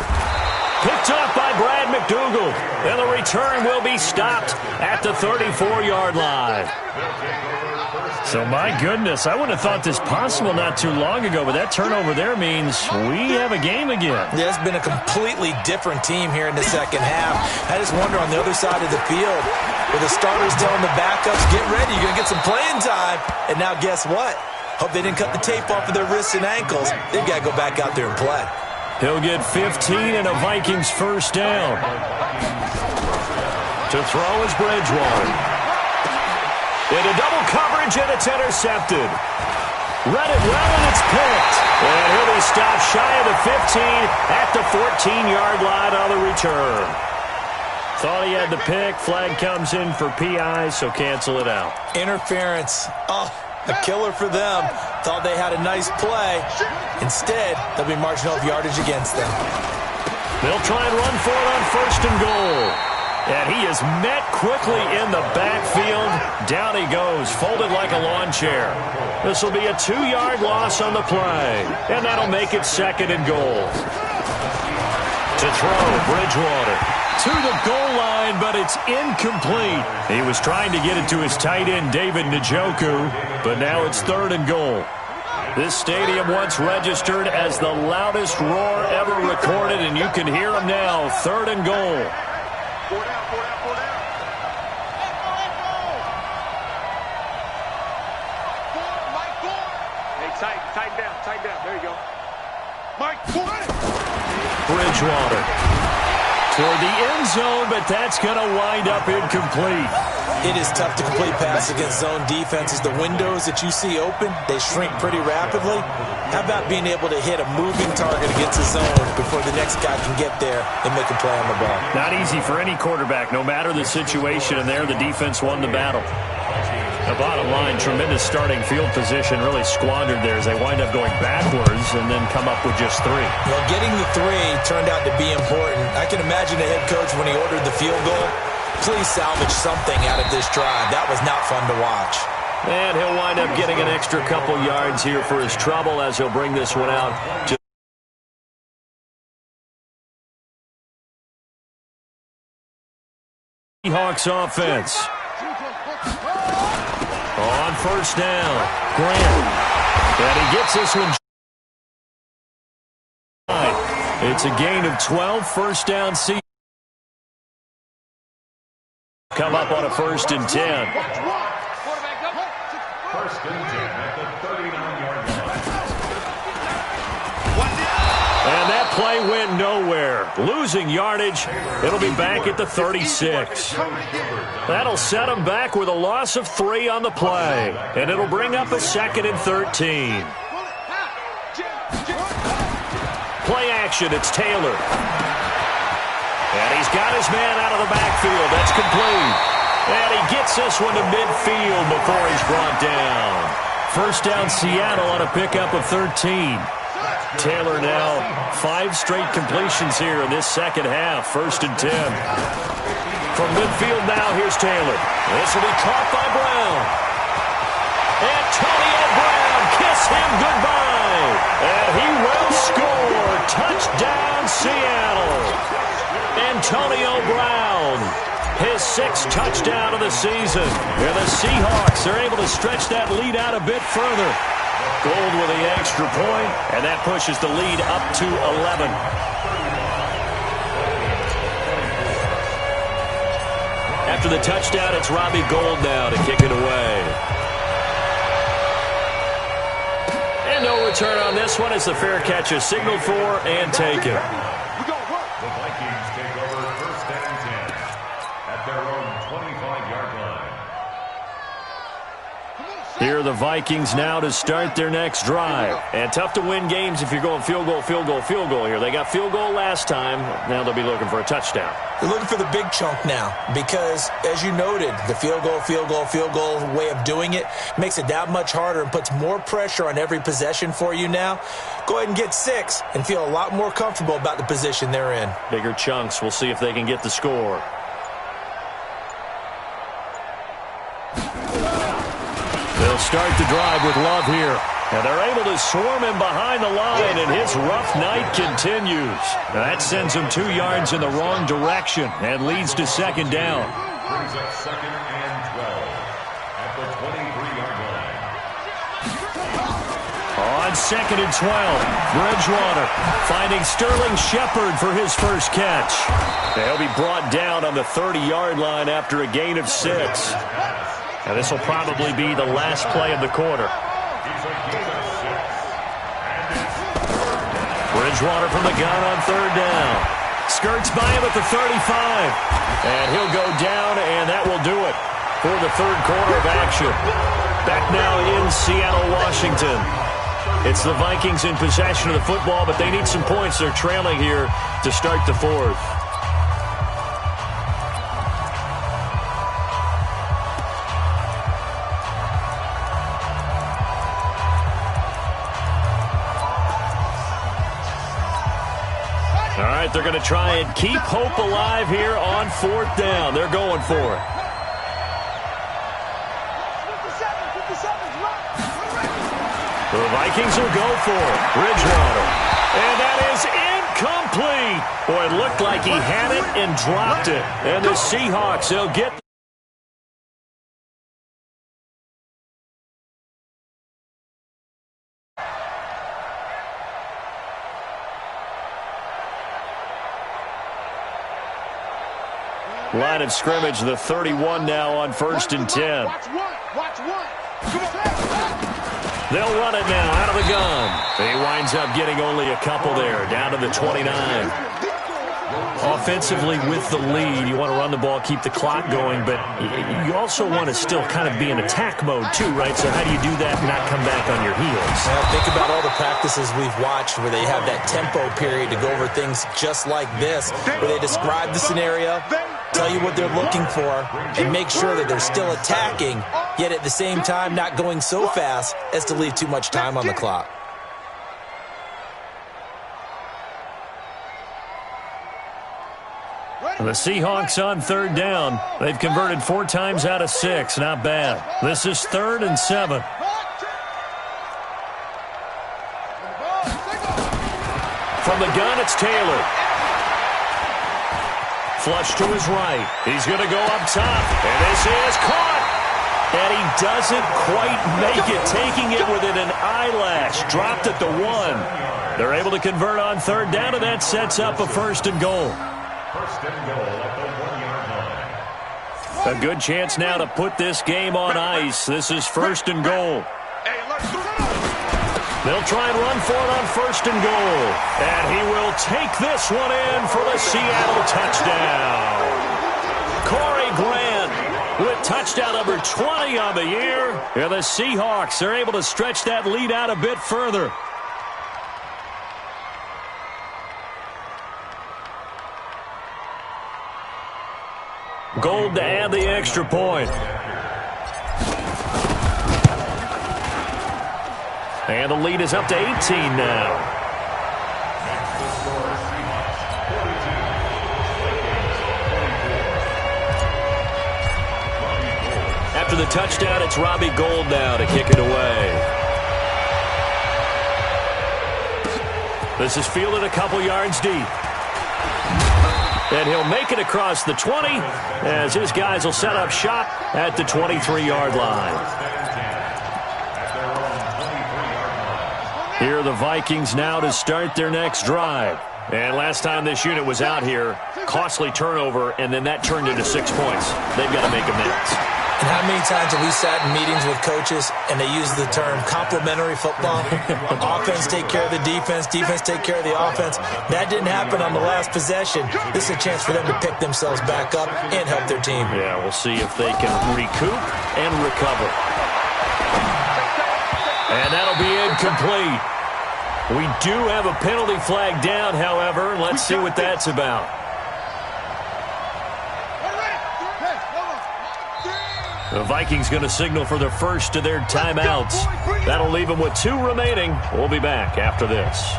[SPEAKER 7] Picked off by Brad McDougal. And the return will be stopped at the 34-yard line. So, my goodness, I wouldn't have thought this possible not too long ago, but that turnover there means we have a game again.
[SPEAKER 8] Yeah, it's been a completely different team here in the second half. I just wonder on the other side of the field, where the starters telling the backups, get ready, you're going to get some playing time. And now guess what? Hope they didn't cut the tape off of their wrists and ankles. They've got to go back out there and play.
[SPEAKER 7] He'll get 15 and a Vikings first down. To throw is Bridgewater. Into double coverage, and it's intercepted. Read it well, and it's picked. And he'll be stopped shy of the 15 at the 14-yard line on the return. Thought he had the pick. Flag comes in for PI, so cancel it out.
[SPEAKER 8] Interference. Oh. A killer for them. Thought they had a nice play. Instead, they'll be marching off yardage against them.
[SPEAKER 7] They'll try and run for it on first and goal. And he is met quickly in the backfield. Down he goes, folded like a lawn chair. This will be a 2-yard loss on the play. And that'll make it second and goal. To throw, Bridgewater. To the goal line, but it's incomplete. He was trying to get it to his tight end, David Njoku, but now it's third and goal. This stadium once registered as the loudest roar ever recorded, and you can hear him now. Third and goal.
[SPEAKER 9] Tight down. There you go. Mike,
[SPEAKER 7] Bridgewater. Toward the end zone, but that's going to wind up incomplete.
[SPEAKER 8] It is tough to complete pass against zone defenses. The windows that you see open, they shrink pretty rapidly. How about being able to hit a moving target against a zone before the next guy can get there and make a play on the ball?
[SPEAKER 7] Not easy for any quarterback, no matter the situation, and there the defense won the battle. The bottom line, tremendous starting field position, really squandered there as they wind up going backwards and then come up with just 3.
[SPEAKER 8] Well, getting the 3 turned out to be important. I can imagine the head coach when he ordered the field goal. Please salvage something out of this drive. That was not fun to watch.
[SPEAKER 7] And he'll wind up getting an extra couple yards here for his trouble as he'll bring this one out. Seahawks offense. On first down, Grant. And he gets this one. It's a gain of 12, first down. Come up on a 1st and 10.
[SPEAKER 10] First and 10 at the 39-yard line.
[SPEAKER 7] And that play went nowhere. Losing yardage. It'll be back at the 36. That'll set them back with a loss of 3 on the play. And it'll bring up a 2nd and 13. Play action. It's Taylor. And he's got his man out of the backfield. That's complete. And he gets this one to midfield before he's brought down. First down, Seattle on a pickup of 13. Taylor now 5 straight completions here in this second half. 1st and 10. From midfield now, here's Taylor. This will be caught by Brown. Antonio Brown, kiss him goodbye. And he will score. Touchdown, Seattle. Antonio Brown, his 6th touchdown of the season. And the Seahawks are able to stretch that lead out a bit further. Gold with the extra point, and that pushes the lead up to 11. After the touchdown, it's Robbie Gould now to kick it away. And no return on this one as the fair catch is signaled for and taken.
[SPEAKER 10] The Vikings take over 1st and 10 at their own 25-yard line.
[SPEAKER 7] Here are the Vikings now to start their next drive. And tough to win games if you're going field goal, field goal, field goal here. They got field goal last time. Now they'll be looking for a touchdown.
[SPEAKER 8] They're looking for the big chunk now because, as you noted, the field goal way of doing it makes it that much harder and puts more pressure on every possession for you now. Go ahead and get 6 and feel a lot more comfortable about the position they're in.
[SPEAKER 7] Bigger chunks. We'll see if they can get the score. They'll start the drive with Love here. And they're able to swarm him behind the line, and his rough night continues. Now that sends him 2 yards in the wrong direction and leads to 2nd down.
[SPEAKER 10] Brings up 2nd and 12 at the 23-yard line.
[SPEAKER 7] On 2nd and 12, Bridgewater finding Sterling Shepard for his first catch. They'll be brought down on the 30-yard line after a gain of 6. And this will probably be the last play of the quarter. Bridgewater from the gun on 3rd down. Skirts by him at the 35. And he'll go down, and that will do it for the 3rd quarter of action. Back now in Seattle, Washington. It's the Vikings in possession of the football, but they need some points. They're trailing here to start the 4th. All right, they're going to try and keep hope alive here on 4th down. They're going for it. The Vikings will go for it. Bridgewater. And that is incomplete. Boy, it looked like he had it and dropped it. And the Seahawks, they'll get... Line of scrimmage, the 31 now on 1st and 10. They'll run it now out of the gun. He winds up getting only a couple there, down to the 29. Offensively with the lead, you want to run the ball, keep the clock going, but you also want to still kind of be in attack mode too, right? So how do you do that and not come back on your heels?
[SPEAKER 8] Well, think about all the practices we've watched where they have that tempo period to go over things just like this, where they describe the scenario, tell you what they're looking for, and make sure that they're still attacking, yet at the same time not going so fast as to leave too much time on the clock.
[SPEAKER 7] The Seahawks on third down. They've converted 4 times out of 6. Not bad. This is 3rd and 7. From the gun, it's Taylor. Flush to his right. He's going to go up top. And this is caught. And he doesn't quite make it, taking it within an eyelash. Dropped at the 1. They're able to convert on third down, and that sets up a 1st and goal.
[SPEAKER 10] 1st and goal at the 1-yard line.
[SPEAKER 7] A good chance now to put this game on ice. This is 1st and goal. They'll try and run for it on 1st and goal. And he will take this one in for the Seattle touchdown. Corey Grant with touchdown number 20 on the year. And the Seahawks are able to stretch that lead out a bit further. Gold to add the extra point. And the lead is up to 18 now. After the touchdown, it's Robbie Gould now to kick it away. This is fielded a couple yards deep. And he'll make it across the 20 as his guys will set up shop at the 23-yard line. Here are the Vikings now to start their next drive. And last time this unit was out here, costly turnover, and then that turned into 6 points. They've got to make amends.
[SPEAKER 8] And how many times have we sat in meetings with coaches and they use the term complementary football? Offense take care of the defense, defense take care of the offense. That didn't happen on the last possession. This is a chance for them to pick themselves back up and help their team.
[SPEAKER 7] Yeah, we'll see if they can recoup and recover. And that'll be incomplete. We do have a penalty flag down, however. Let's see what that's about. The Vikings going to signal for the first of their timeouts. That'll leave them with 2 remaining. We'll be back after this.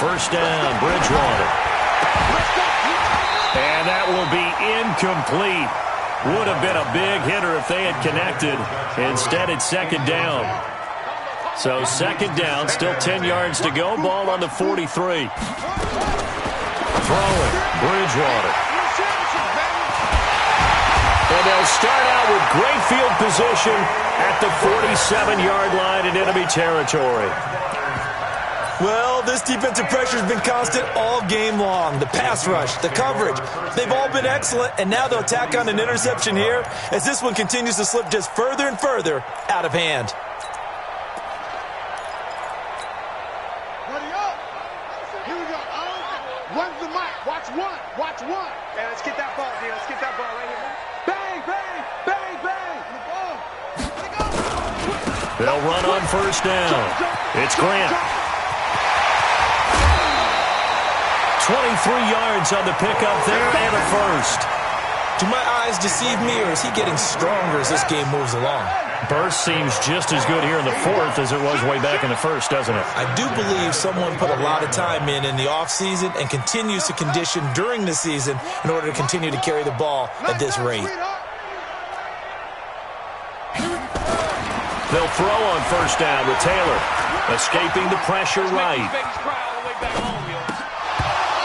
[SPEAKER 7] First down, Bridgewater. And that will be incomplete. Would have been a big hitter if they had connected. Instead, it's 2nd down. So 2nd down, still 10 yards to go. Ball on the 43. Throwing, Bridgewater. And they'll start out with great field position at the 47-yard line in enemy territory.
[SPEAKER 8] Well, this defensive pressure has been constant all game long. The pass rush, the coverage, they've all been excellent, and now they'll tack on an interception here as this one continues to slip just further and further out of hand.
[SPEAKER 9] Here we go. Runs the mic. Watch one. Watch one. Hey, let's get that ball, dude. Let's get that ball right here. Bang, bang, bang, bang. The ball. Let it go.
[SPEAKER 7] They'll run on first down. It's Grant. 23 yards on the pickup there and a first.
[SPEAKER 8] Do my eyes deceive me, or is he getting stronger as this game moves along?
[SPEAKER 7] Burst seems just as good here in the 4th as it was way back in the 1st, doesn't it?
[SPEAKER 8] I do believe someone put a lot of time in the offseason and continues to condition during the season in order to continue to carry the ball at this rate.
[SPEAKER 7] They'll throw on first down with Taylor. Escaping the pressure right.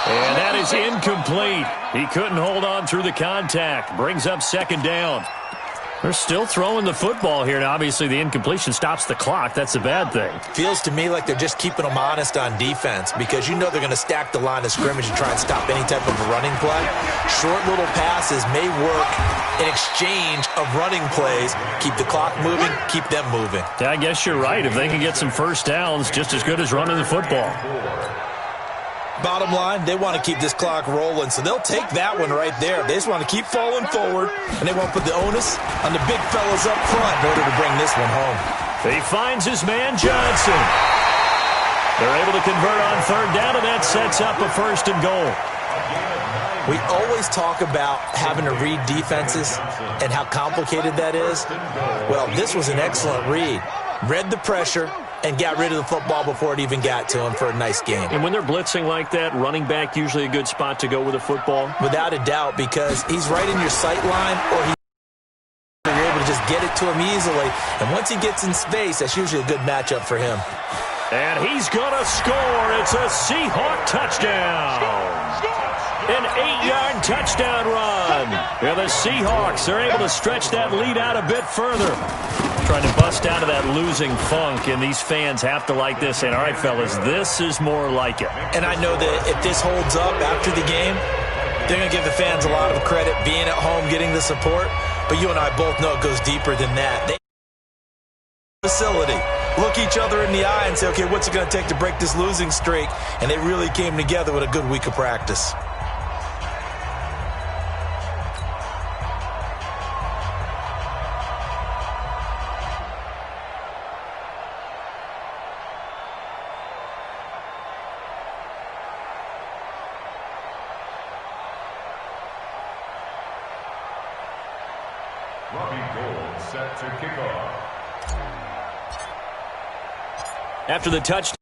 [SPEAKER 7] And that is incomplete. He couldn't hold on through the contact. Brings up 2nd down. They're still throwing the football here. Now, obviously, the incompletion stops the clock. That's a bad thing.
[SPEAKER 8] Feels to me like they're just keeping them honest on defense because you know they're going to stack the line of scrimmage and try and stop any type of a running play. Short little passes may work in exchange of running plays. Keep the clock moving, keep them moving.
[SPEAKER 7] Yeah, I guess you're right. If they can get some first downs, just as good as running the football.
[SPEAKER 8] Bottom line, they want to keep this clock rolling, so they'll take that one right there. They just want to keep falling forward, and they won't put the onus on the big fellas up front in order to bring this one home.
[SPEAKER 7] He finds his man, Johnson. They're able to convert on third down, and that sets up a 1st and goal.
[SPEAKER 8] We always talk about having to read defenses and how complicated that is. Well, this was an excellent read. Read the pressure and got rid of the football before it even got to him for a nice game.
[SPEAKER 7] And when they're blitzing like that, running back usually a good spot to go with the football?
[SPEAKER 8] Without a doubt, because he's right in your sight line, or you're able to just get it to him easily. And once he gets in space, that's usually a good matchup for him.
[SPEAKER 7] And he's going to score. It's a Seahawk touchdown. An 8-yard touchdown run. Yeah, the Seahawks are able to stretch that lead out a bit further. Trying to bust out of that losing funk, and these fans have to like this. And all right, fellas, this is more like it.
[SPEAKER 8] And I know that if this holds up after the game, they're going to give the fans a lot of credit being at home, getting the support. But you and I both know it goes deeper than that. They facility. Look each other in the eye and say, okay, what's it going to take to break this losing streak? And they really came together with a good week of practice.
[SPEAKER 10] Set to kick off.
[SPEAKER 7] After the touchdown.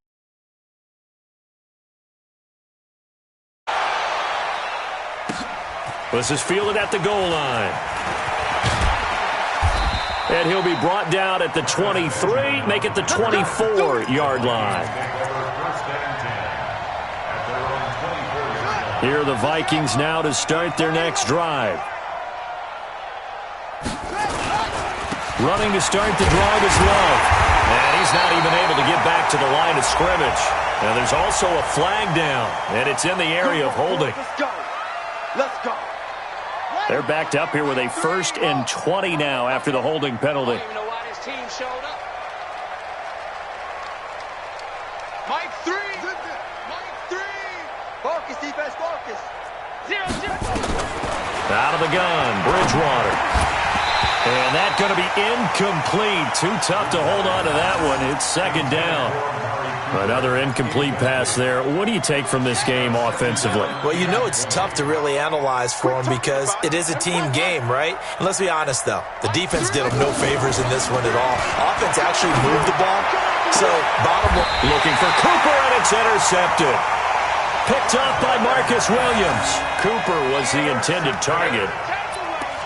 [SPEAKER 7] This is fielded at the goal line. And he'll be brought down at the 23, make it the 24-yard line. Here are the Vikings now to start their next drive. Running to start the drive is Love. And he's not even able to get back to the line of scrimmage. And there's also a flag down, and it's in the area of holding.
[SPEAKER 9] Let's go. Let's go.
[SPEAKER 7] They're backed up here with a 1st and 20 now after the holding penalty.
[SPEAKER 9] I don't even know why his team showed up. Mike 3. Mike 3. Focus, defense, focus. 0-0.
[SPEAKER 7] Out of the gun, Bridgewater. And that's going to be incomplete. Too tough to hold on to that one. It's 2nd down. Another incomplete pass there. What do you take from this game offensively?
[SPEAKER 8] Well, you know it's tough to really analyze for them because it is a team game, right? And let's be honest, though. The defense did them no favors in this one at all. Offense actually moved the ball. So, bottom line.
[SPEAKER 7] Looking for Cooper, and it's intercepted. Picked off by Marcus Williams. Cooper was the intended target.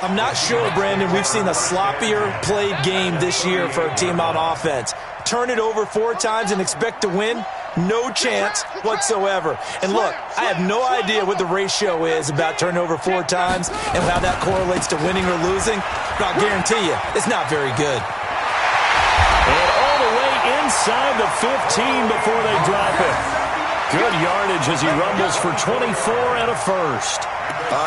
[SPEAKER 8] I'm not sure, Brandon, we've seen a sloppier played game this year for a team on offense. Turn it over 4 times and expect to win? No chance whatsoever. And look, I have no idea what the ratio is about turning over 4 times and how that correlates to winning or losing, but I'll guarantee you, it's not very good.
[SPEAKER 7] And all the way inside the 15 before they drop it. Good yardage as he rumbles for 24 and a 1st.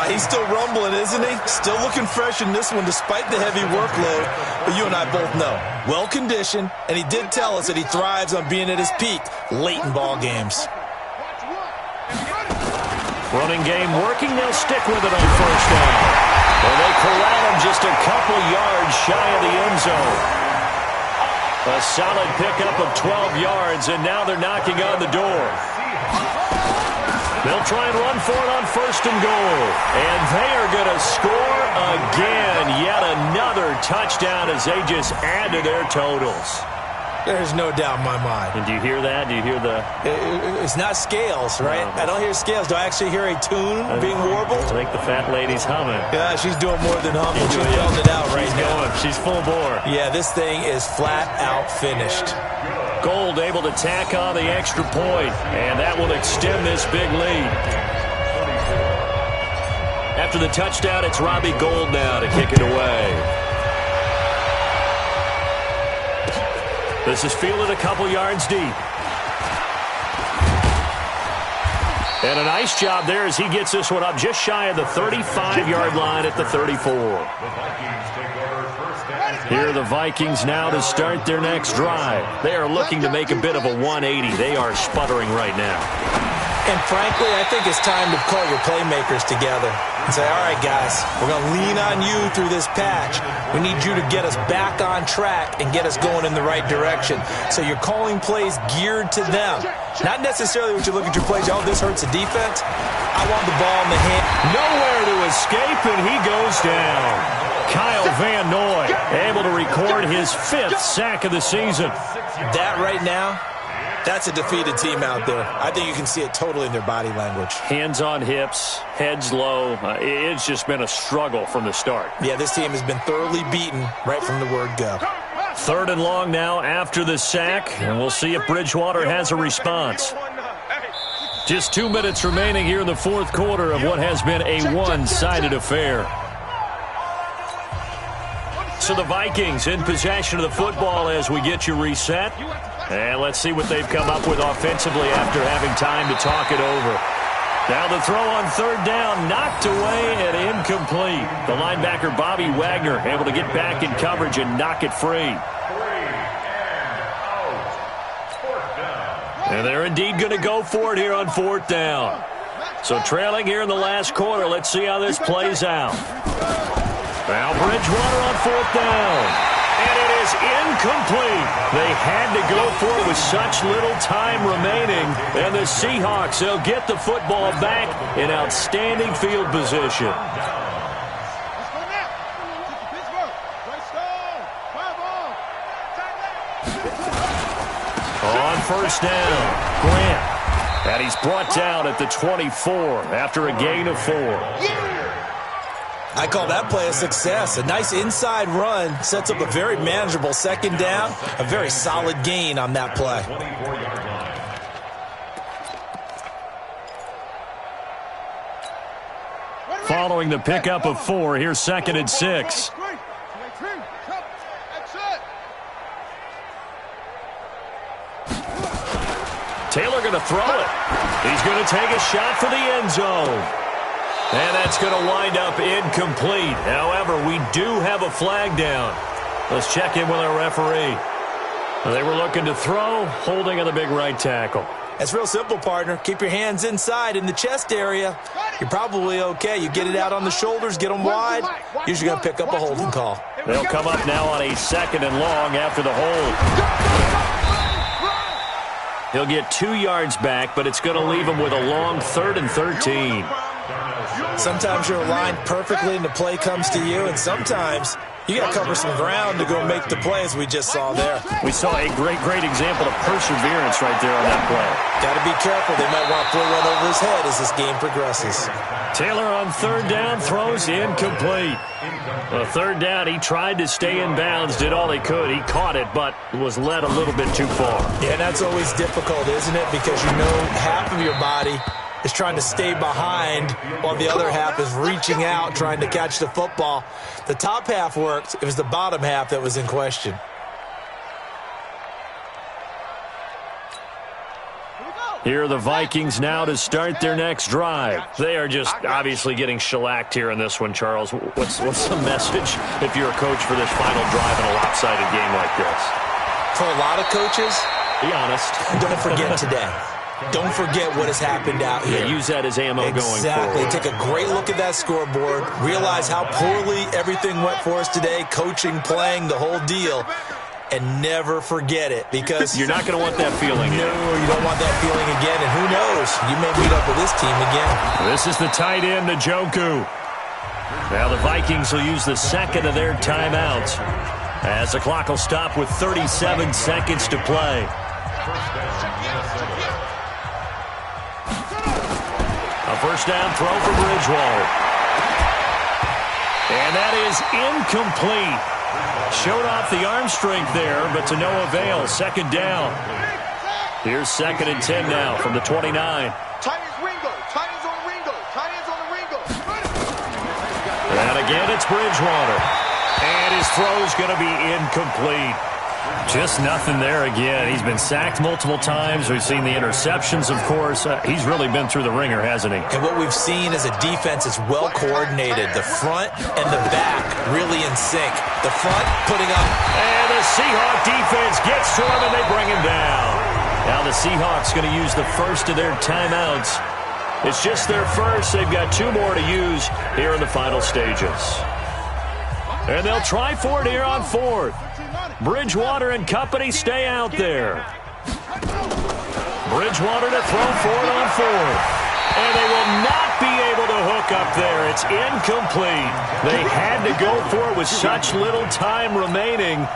[SPEAKER 8] He's still rumbling, isn't he? Still looking fresh in this one despite the heavy workload. But you and I both know, well-conditioned, and he did tell us that he thrives on being at his peak late in ball games.
[SPEAKER 7] Running game working. They'll stick with it on 1st down. Well, they corral him just a couple yards shy of the end zone. A solid pickup of 12 yards, and now they're knocking on the door. They'll try and run for it on 1st and goal. And they are going to score again. Yet another touchdown as they just add to their totals.
[SPEAKER 8] There's no doubt in my mind.
[SPEAKER 7] And do you hear that? Do you hear the...
[SPEAKER 8] It's not scales, right?
[SPEAKER 7] No.
[SPEAKER 8] I don't hear scales. Do I actually hear a tune being warbled?
[SPEAKER 7] I think the fat lady's humming.
[SPEAKER 8] Yeah, she's doing more than humming. She's yelling it out right now.
[SPEAKER 7] She's full bore.
[SPEAKER 8] Yeah, this thing is flat out finished.
[SPEAKER 7] Gold able to tack on the extra point, and that will extend this big lead. After the touchdown, it's Robbie Gould now to kick it away. This is fielded a couple yards deep. And a nice job there as he gets this one up just shy of the 35-yard line at the 34. Here are the Vikings now to start their next drive. They are looking to make a bit of a 180. They are sputtering right now.
[SPEAKER 8] And frankly, I think it's time to call your playmakers together and say, all right, guys, we're going to lean on you through this patch. We need you to get us back on track and get us going in the right direction. So you're calling plays geared to them. Not necessarily what you look at your plays, oh, this hurts the defense. I want the ball in the hand.
[SPEAKER 7] Nowhere to escape, and he goes down. Kyle Van Noy able to record his 5th sack of the season.
[SPEAKER 8] That right now, that's a defeated team out there. I think you can see it totally in their body language.
[SPEAKER 7] Hands on hips, heads low. It's just been a struggle from the start.
[SPEAKER 8] Yeah, this team has been thoroughly beaten right from the word go.
[SPEAKER 7] 3rd and long now after the sack, and we'll see if Bridgewater has a response. Just 2 minutes remaining here in the 4th quarter of what has been a one-sided affair. So the Vikings in possession of the football as we get you reset. And let's see what they've come up with offensively after having time to talk it over. Now the throw on 3rd down, knocked away and incomplete. The linebacker Bobby Wagner able to get back in coverage and knock it free. And they're indeed going to go for it here on 4th down. So trailing here in the last quarter, let's see how this plays out. Now Bridgewater on 4th down. And it is incomplete. They had to go for it with such little time remaining. And the Seahawks, they'll get the football back in outstanding field position. On 1st down, Grant. And he's brought down at the 24 after a gain of 4.
[SPEAKER 8] I call that play a success. A nice inside run sets up a very manageable 2nd down. A very solid gain on that play.
[SPEAKER 7] Following the pickup of 4, here's 2nd and 6. Taylor going to throw it. He's going to take a shot for the end zone. And that's going to wind up incomplete. However, we do have a flag down. Let's check in with our referee. They were looking to throw, holding on the big right tackle.
[SPEAKER 8] It's real simple, partner. Keep your hands inside in the chest area. You're probably okay. You get it out on the shoulders, get them wide. Usually going to pick up a holding call.
[SPEAKER 7] They'll come up now on a 2nd and long after the hold. He'll get 2 yards back, but it's going to leave him with a long 3rd and 13.
[SPEAKER 8] Sometimes you're aligned perfectly and the play comes to you, and sometimes you got to cover some ground to go make the play, as we just saw there.
[SPEAKER 7] We saw a great example of perseverance right there on that play.
[SPEAKER 8] Got to be careful. They might want to throw one over his head as this game progresses.
[SPEAKER 7] Taylor on 3rd down, throws incomplete. The 3rd down, he tried to stay in bounds, did all he could. He caught it, but was led a little bit too far.
[SPEAKER 8] Yeah, that's always difficult, isn't it? Because you know half of your body is trying to stay behind while the other half is reaching out, trying to catch the football. The top half worked. It was the bottom half that was in question.
[SPEAKER 7] Here are the Vikings now to start their next drive. They are just obviously getting shellacked here in this one, Charles. What's the message if you're a coach for this final drive in a lopsided game like this?
[SPEAKER 8] For a lot of coaches,
[SPEAKER 7] be honest.
[SPEAKER 8] Don't forget today. Don't forget what has happened out here.
[SPEAKER 7] Yeah, use that as ammo going forward.
[SPEAKER 8] Exactly. Take a great look at that scoreboard. Realize how poorly everything went for us today. Coaching, playing, the whole deal. And never forget it, because
[SPEAKER 7] you're not going to want that feeling.
[SPEAKER 8] No, you don't want that feeling again. And who knows? You may meet up with this team again.
[SPEAKER 7] This is the tight end, Njoku. Now the Vikings will use the 2nd of their timeouts, as the clock will stop with 37 seconds to play. A 1st down throw for Bridgewater. And that is incomplete. Showed off the arm strength there, but to no avail. 2nd down. Here's 2nd and 10 now from the 29.
[SPEAKER 9] Tight ends Ringo. Tight ends on Ringo. Tight ends on the Ringo.
[SPEAKER 7] And again, it's Bridgewater. And his throw's going to be incomplete. Just nothing there again. He's been sacked multiple times. We've seen the interceptions, of course. He's really been through the ringer, hasn't he?
[SPEAKER 8] And what we've seen is a defense that's well coordinated. The front and the back really in sync. The front putting up.
[SPEAKER 7] And the Seahawk defense gets to him, and they bring him down. Now the Seahawks going to use the 1st of their timeouts. It's just their first. They've got 2 more to use here in the final stages. And they'll try for it here on 4th. Bridgewater and company stay out there. Bridgewater to throw for it on 4th. And they will not be able to hook up there. It's incomplete. They had to go for it with such little time remaining.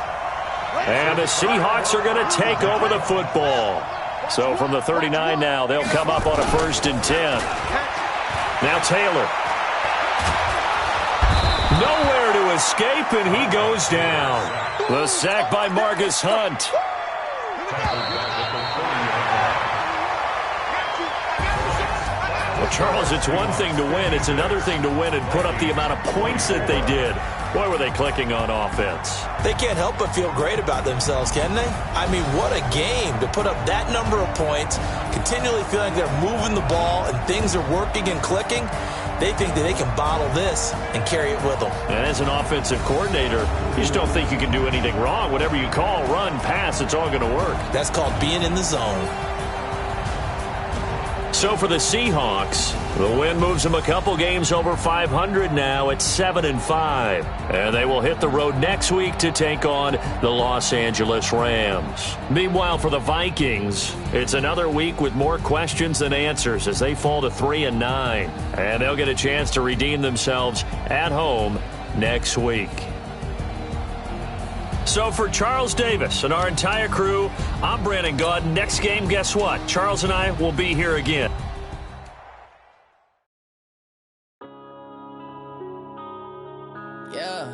[SPEAKER 7] And the Seahawks are going to take over the football. So from the 39 now, they'll come up on a 1st and 10. Now Taylor. Nowhere to escape, and he goes down. The sack by Marcus Hunt. Well, Charles, it's one thing to win. It's another thing to win and put up the amount of points that they did. Boy, were they clicking on offense.
[SPEAKER 8] They can't help but feel great about themselves, can they? I mean, what a game to put up that number of points, continually feeling they're moving the ball and things are working and clicking. They think that they can bottle this and carry it with them.
[SPEAKER 7] And as an offensive coordinator, you just don't think you can do anything wrong. Whatever you call, run, pass, it's all going to work.
[SPEAKER 8] That's called being in the zone.
[SPEAKER 7] So for the Seahawks, the win moves them a couple games over 500 now at 7-5. And they will hit the road next week to take on the Los Angeles Rams. Meanwhile, for the Vikings, it's another week with more questions than answers as they fall to 3-9. And they'll get a chance to redeem themselves at home next week. So for Charles Davis and our entire crew, I'm Brandon Gaud. Next game, guess what? Charles and I will be here again.
[SPEAKER 11] Yeah.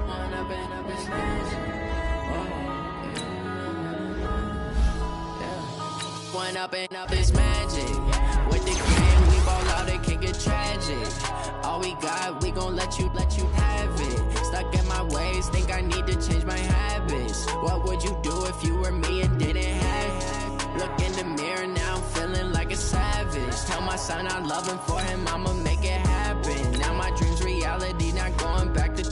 [SPEAKER 11] One up and up is magic. With the game, we ball out, it can get tragic. All we got, we gon' let you have it. Stuck in my ways, think I need to change my habits. What would you do if you were me and didn't have it? Look in the mirror, now I'm feeling like a savage. Tell my son I love him, for him I'ma make it happen. Now my dream's reality, not going back to.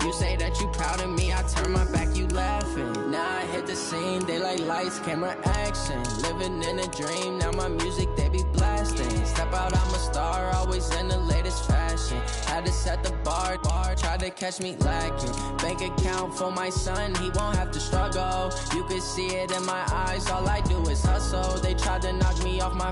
[SPEAKER 11] You say that you proud of me, I turn my back, you laughing. Now I hit the scene, they like lights, camera, action. Living in a dream, now my music, they be blasting. Step out, I'm a star, always in the latest fashion. Had to set the bar, try to catch me lacking. Bank account for my son, he won't have to struggle. You can see it in my eyes, all I do is hustle. They tried to knock me off my